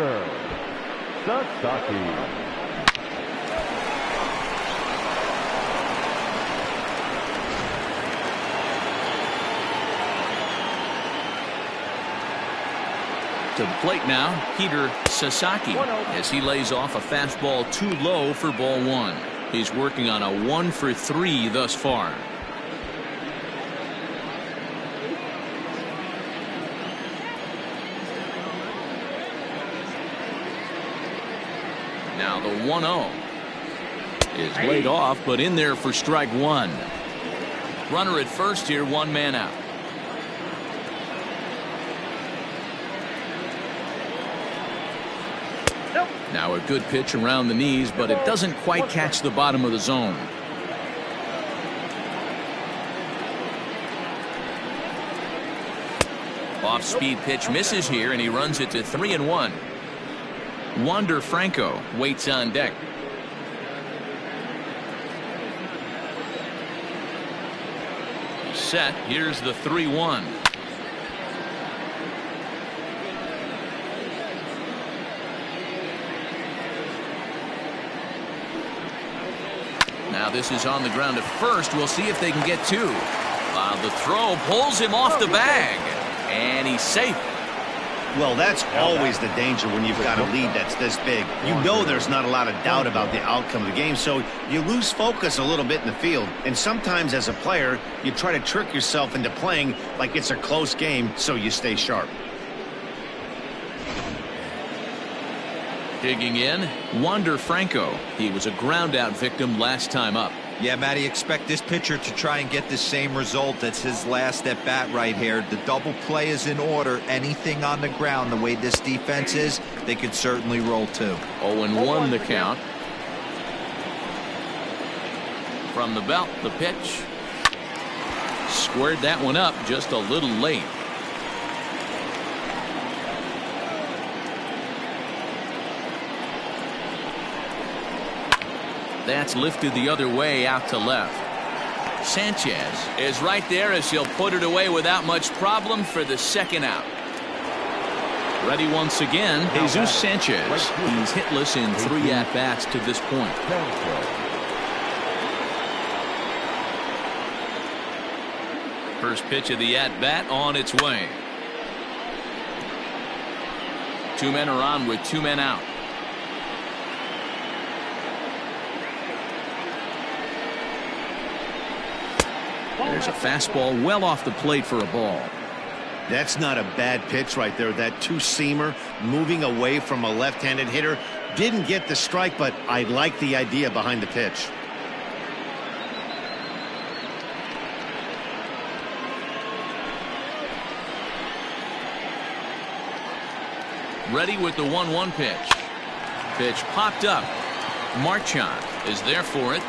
To the plate now, Peter Sasaki, as he lays off a fastball too low for ball one. He's working on a 1-for-3 thus far. Now the 1-0 is laid off, but in there for strike one. Runner at first here, one man out. Now a good pitch around the knees, but it doesn't quite catch the bottom of the zone. Off-speed pitch misses here, and he runs it to 3-1. Wander Franco waits on deck. Set. Here's the 3-1. Now this is on the ground at first. We'll see if they can get two. The throw pulls him off the bag, and he's safe. Well, that's always the danger when you've got a lead that's this big. You know there's not a lot of doubt about the outcome of the game, so you lose focus a little bit in the field. And sometimes as a player, you try to trick yourself into playing like it's a close game so you stay sharp. Digging in, Wander Franco. He was a ground-out victim last time up. Yeah, Matty, expect this pitcher to try and get the same result. That's his last at bat right here. The double play is in order. Anything on the ground, the way this defense is, they could certainly roll two. 0-1 the count. From the belt, the pitch. Squared that one up just a little late. That's lifted the other way out to left. Sanchez is right there as he'll put it away without much problem for the second out. Ready once again, Jesus Sanchez. He's hitless in 3 at-bats to this point. First pitch of the at-bat on its way. 2 men are on with 2 men out. There's a fastball well off the plate for a ball. That's not a bad pitch right there. That two-seamer moving away from a left-handed hitter. Didn't get the strike, but I like the idea behind the pitch. Ready with the 1-1 pitch. Pitch popped up. Marchand is there for it.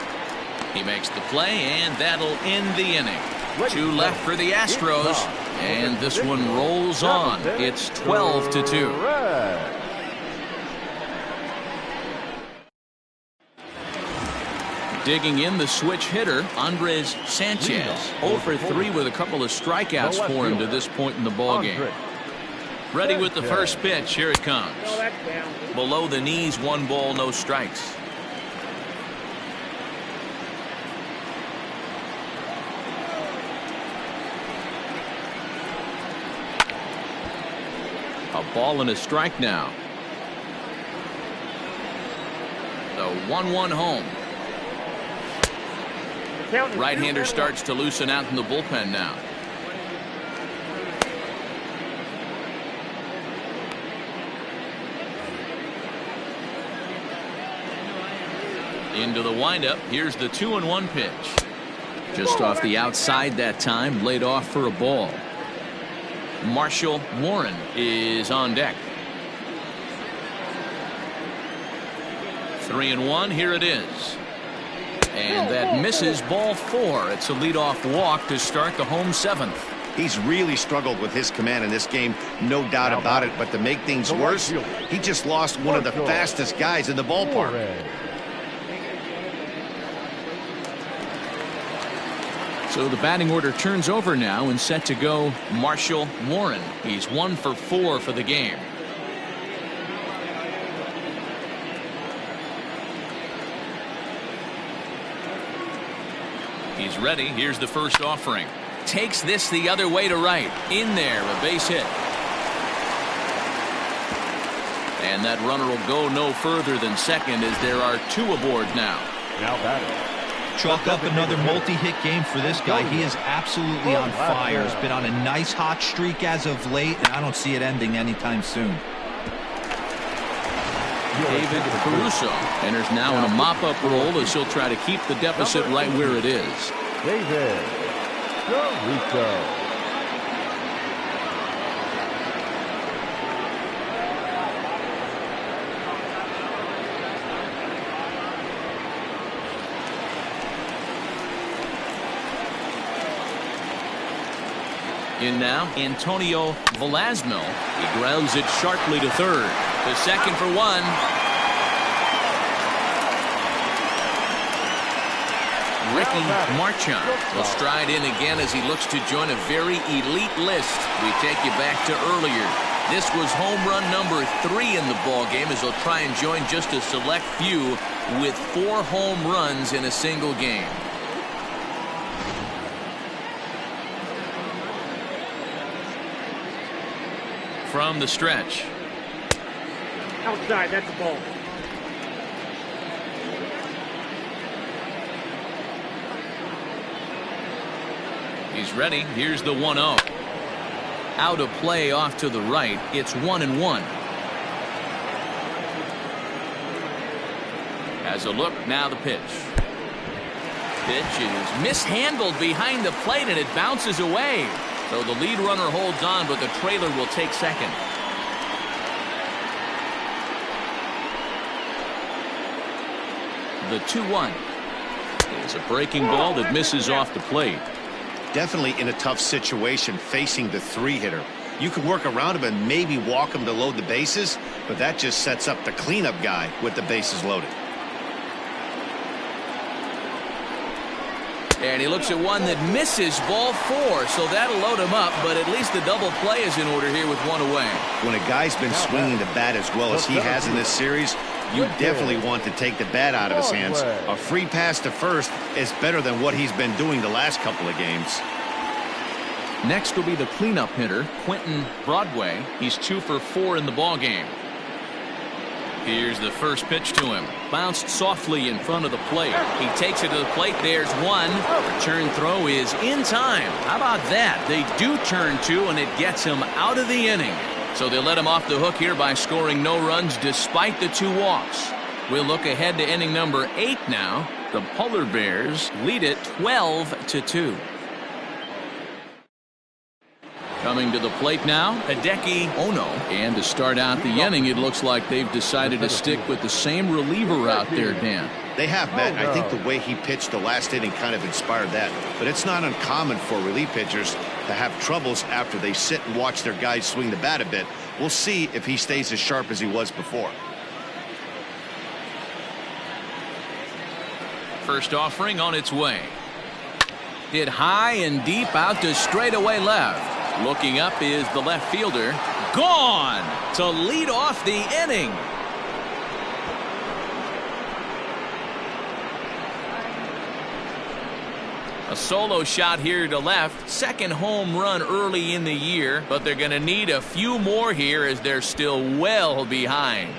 He makes the play, and that'll end the inning. 2 left for the Astros, and this one rolls on. It's 12-2. Digging in the switch hitter, Andres Sanchez. 0 for 3 with a couple of strikeouts for him to this point in the ballgame. Ready with the first pitch. Here it comes. Below the knees, 1 ball, no strikes. A ball and a strike now. The 1-1 home. Right-hander starts to loosen out in the bullpen now. Into the windup. Here's the 2-1 pitch. Just off the outside that time. Laid off for a ball. Marshall Warren is on deck. 3-1. Here it is. And that misses, ball 4. It's a leadoff walk to start the home 7th. He's really struggled with his command in this game, no doubt about it. But to make things worse, he just lost one of the fastest guys in the ballpark. So the batting order turns over now and set to go Marshall Warren. He's 1 for 4 for the game. He's ready. Here's the first offering. Takes this the other way to right. In there, a base hit. And that runner will go no further than second as there are 2 aboard now. Now batting. Chalk up another multi-hit game for this guy. He is absolutely on fire. He's been on a nice hot streak as of late, and I don't see it ending anytime soon. David Caruso enters now in a mop-up role as he'll try to keep the deficit right where it is. David Caruso. In now, Antonio Velasmil. He grounds it sharply to third. To second for 1. Ricky Marchand will stride in again as he looks to join a very elite list. We take you back to earlier. This was home run number 3 in the ballgame as he'll try and join just a select few with 4 home runs in a single game. From the stretch. Outside, that's a ball. He's ready. Here's the 1-0. Out of play off to the right. It's 1-1. Has a look. Now the pitch. Pitch is mishandled behind the plate and it bounces away. So the lead runner holds on, but the trailer will take second. The 2-1. It's a breaking ball that misses off the plate. Definitely in a tough situation facing the 3-hitter. You could work around him and maybe walk him to load the bases, but that just sets up the cleanup guy with the bases loaded. And he looks at one that misses, ball 4, so that'll load him up, but at least the double play is in order here with 1 away. When a guy's been swinging the bat as well as he has in this series, you definitely want to take the bat out of his hands. A free pass to first is better than what he's been doing the last couple of games. Next will be the cleanup hitter, Quentin Broadway. He's 2 for 4 in the ballgame. Here's the first pitch to him. Bounced softly in front of the plate. He takes it to the plate. There's 1. Return throw is in time. How about that? They do turn 2, and it gets him out of the inning. So they let him off the hook here by scoring no runs despite the 2 walks. We'll look ahead to inning number 8 now. The Polar Bears lead it 12-2. Coming to the plate now, Hideki Ono. And to start out the inning, it looks like they've decided to stick with the same reliever out there, Dan. They have, Matt. I think the way he pitched the last inning kind of inspired that. But it's not uncommon for relief pitchers to have troubles after they sit and watch their guys swing the bat a bit. We'll see if he stays as sharp as he was before. First offering on its way. Hit high and deep out to straightaway left. Looking up is the left fielder. Gone to lead off the inning. A solo shot here to left. Second home run early in the year, but they're going to need a few more here as they're still well behind.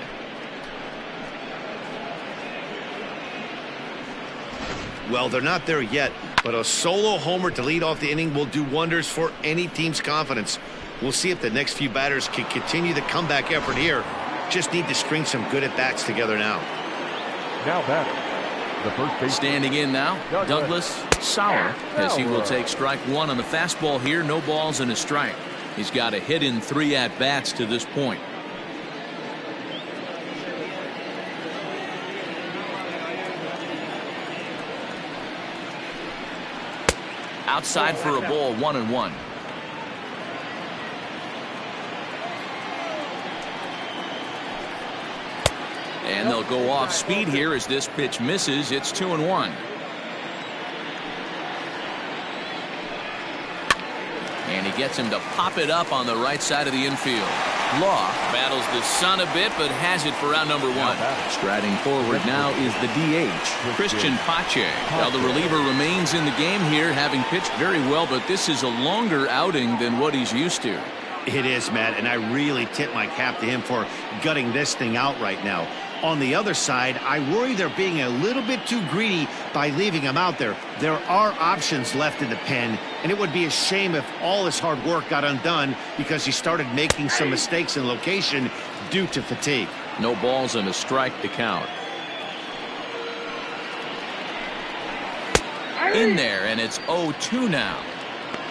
Well, they're not there yet, but a solo homer to lead off the inning will do wonders for any team's confidence. We'll see if the next few batters can continue the comeback effort here. Just need to string some good at-bats together now. Now batter. The first base. Standing in now, Douglas Sauer, as he will take strike one on the fastball here. No balls and a strike. He's got a hit in 3 at-bats to this point. Outside for a ball, 1-1. And they'll go off speed here as this pitch misses. It's 2-1. And he gets him to pop it up on the right side of the infield. Law battles the sun a bit, but has it for out number 1. Striding forward now is the DH, Christian Pache. Well, the reliever remains in the game here, having pitched very well, but this is a longer outing than what he's used to. It is, Matt, and I really tip my cap to him for gutting this thing out right now. On the other side, I worry they're being a little bit too greedy by leaving him out there. There are options left in the pen, and it would be a shame if all his hard work got undone because he started making some mistakes in location due to fatigue. No balls and a strike to count. In there, and it's 0-2 now.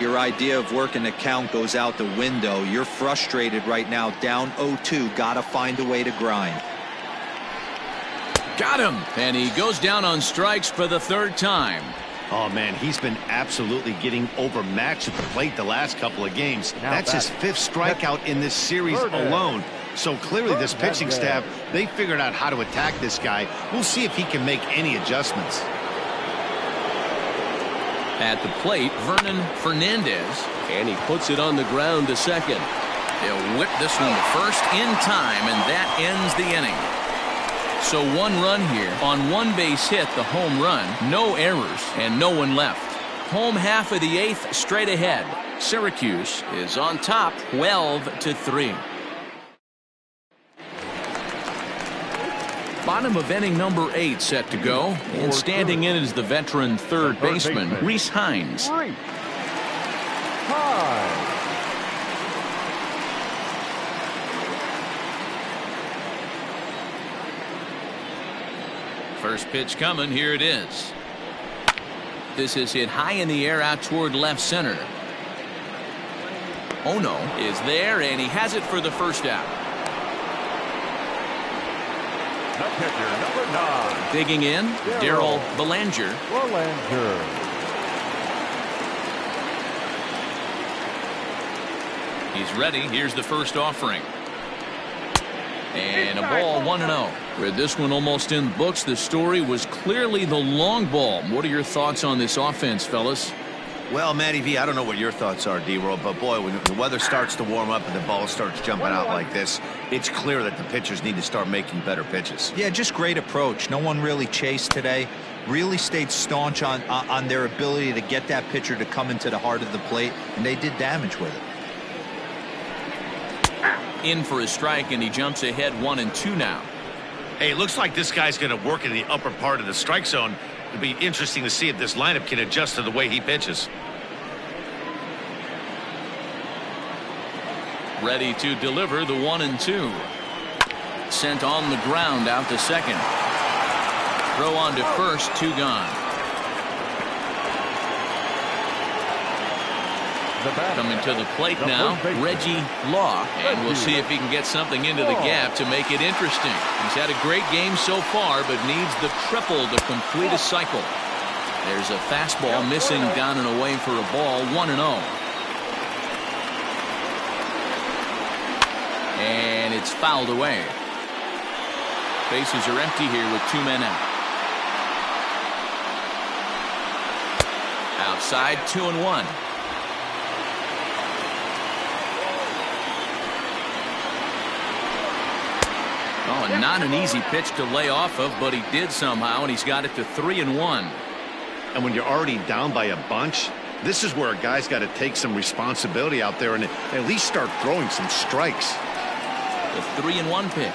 Your idea of working the count goes out the window. You're frustrated right now, down 0-2. Got to find a way to grind. Got him, and he goes down on strikes for the 3rd time. Oh, man, he's been absolutely getting overmatched at the plate the last couple of games. That's his 5th strikeout in this series alone. So clearly this pitching staff, they figured out how to attack this guy. We'll see if he can make any adjustments. At the plate, Vernon Fernandez. And he puts it on the ground to second. They'll whip this one to first in time, and that ends the inning. So 1 run here on 1 base hit, the home run, no errors, and no one left. Home half of the 8th straight ahead. Syracuse is on top 12-3. Bottom of inning number 8 set to go, and standing in is the veteran third baseman, Reese Hines. First pitch coming. Here it is. This is hit high in the air out toward left center. Ono is there, and he has it for the first out. The pitcher, number 9. Digging in, Darryl Belanger. He's ready. Here's the first offering. And a ball, 1-0. With this one almost in the books, the story was clearly the long ball. What are your thoughts on this offense, fellas? Well, Matty V, I don't know what your thoughts are, D-Roll, but boy, when the weather starts to warm up and the ball starts jumping out like this, it's clear that the pitchers need to start making better pitches. Yeah, just great approach. No one really chased today. Really stayed staunch on their ability to get that pitcher to come into the heart of the plate, and they did damage with it. In for a strike, and he jumps ahead 1-2 now. Hey, it looks like this guy's going to work in the upper part of the strike zone. It'll be interesting to see if this lineup can adjust to the way he pitches. Ready to deliver the 1-2. Sent on the ground out to second. Throw on to first, 2 gone. Coming to the plate now, Reggie Law, and we'll see if he can get something into the gap to make it interesting. He's had a great game so far, but needs the triple to complete a cycle. There's a fastball missing down and away for a ball, 1-0. And it's fouled away. Bases are empty here with 2 men out. Outside 2-1. Oh, not an easy pitch to lay off of, but he did somehow, and he's got it to 3-1. And when you're already down by a bunch, this is where a guy's got to take some responsibility out there and at least start throwing some strikes. The 3-1 pitch.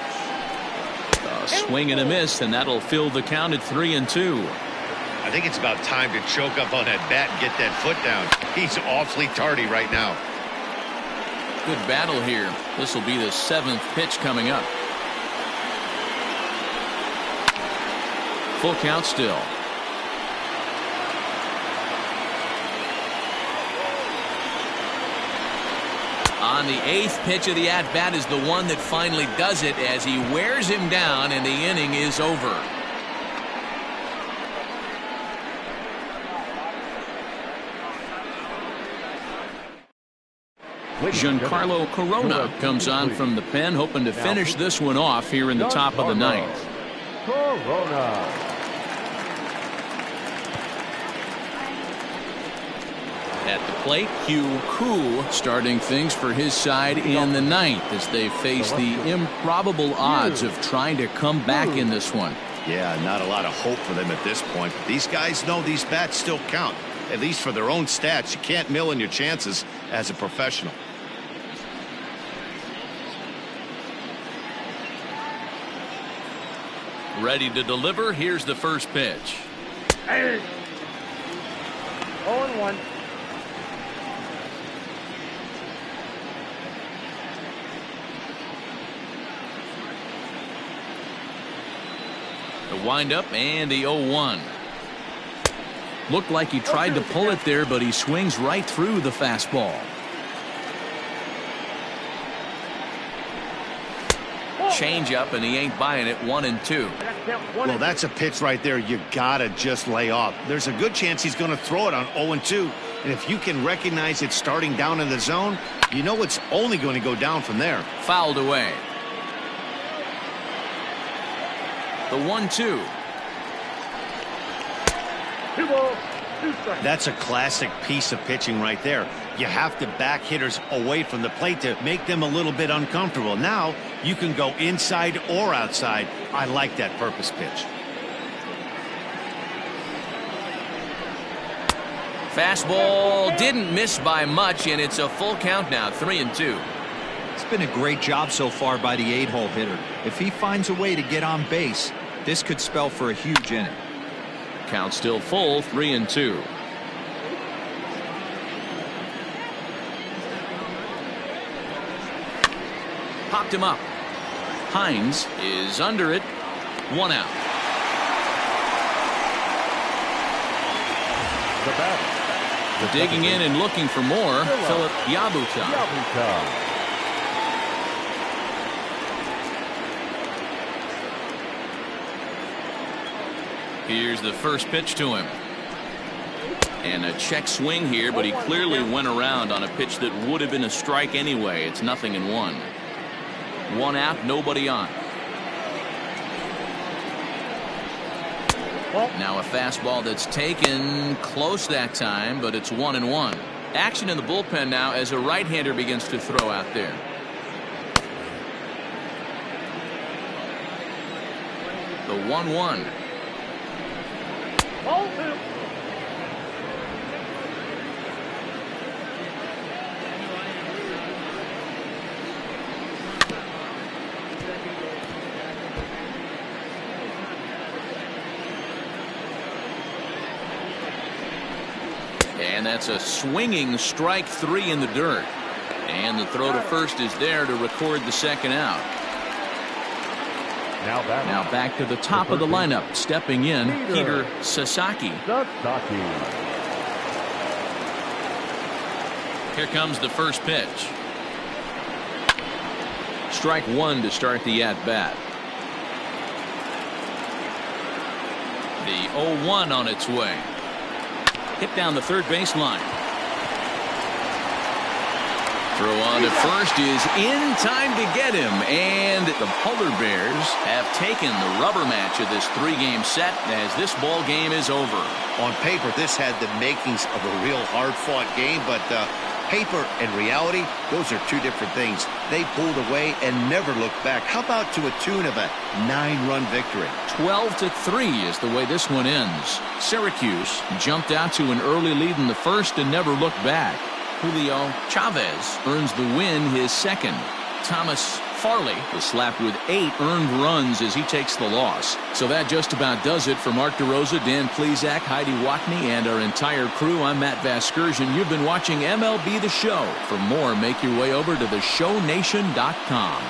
A swing and a miss, and that'll fill the count at 3-2. I think it's about time to choke up on that bat and get that foot down. He's awfully tardy right now. Good battle here. This will be the 7th pitch coming up. Full count still. On the 8th pitch of the at-bat is the one that finally does it as he wears him down, and the inning is over. Giancarlo Corona comes on from the pen, hoping to finish this one off here in the top of the 9th. Corona. At the plate, Hugh Koo starting things for his side in the 9th as they face the improbable odds of trying to come back in this one. Yeah, not a lot of hope for them at this point. But these guys know these bats still count, at least for their own stats. You can't mill in your chances as a professional. Ready to deliver. Here's the first pitch. 0-1. The windup and the 0-1. Looked like he tried to pull it there, but he swings right through the fastball. Change up, and he ain't buying it. 1-2. Well, that's a pitch right there you gotta just lay off. There's a good chance he's going to throw it on 0-2, and if you can recognize it starting down in the zone, you know it's only going to go down from there. Fouled away. The 1-2. 2 balls, 2 strikes. That's a classic piece of pitching right there. You have to back hitters away from the plate to make them a little bit uncomfortable. Now you can go inside or outside. I like that purpose pitch. Fastball didn't miss by much, and it's a full count now. 3-2. It's been a great job so far by the 8-hole hitter. If he finds a way to get on base, this could spell for a huge inning. Count still full. 3-2. Popped him up. Hines is under it. 1 out. The batter. Digging in and looking for more, Philip Yabuta. Here's the first pitch to him. And a check swing here, but he clearly went around on a pitch that would have been a strike anyway. It's 0-1. 1 out, nobody on. Now a fastball that's taken close that time, but it's 1-1. Action in the bullpen now as a right-hander begins to throw out there. The 1-1. Ball 2. And that's a swinging strike 3 in the dirt. And the throw to first is there to record the second out. Now back to the top of the lineup. Stepping in, Peter Sasaki. Here comes the first pitch. Strike 1 to start the at-bat. The 0-1 on its way. Hit down the third baseline. Throw on to first is in time to get him, and the Polar Bears have taken the rubber match of this 3-game set as this ball game is over. On paper, this had the makings of a real hard-fought game, but paper and reality, those are two different things. They pulled away and never looked back. How about to a tune of a 9-run victory? 12-3 is the way this one ends. Syracuse jumped out to an early lead in the first and never looked back. Julio Chavez earns the win, his second. Thomas Farley was slapped with 8 earned runs as he takes the loss. So that just about does it for Mark DeRosa, Dan Plesac, Heidi Watney, and our entire crew. I'm Matt Vasgersian. You've been watching MLB The Show. For more, make your way over to theshownation.com.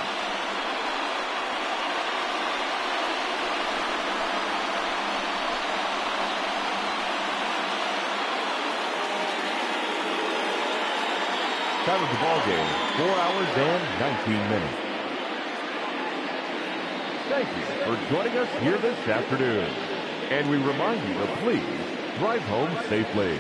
Time of the ball game, 4 hours and 19 minutes. Thank you for joining us here this afternoon. And we remind you to please drive home safely.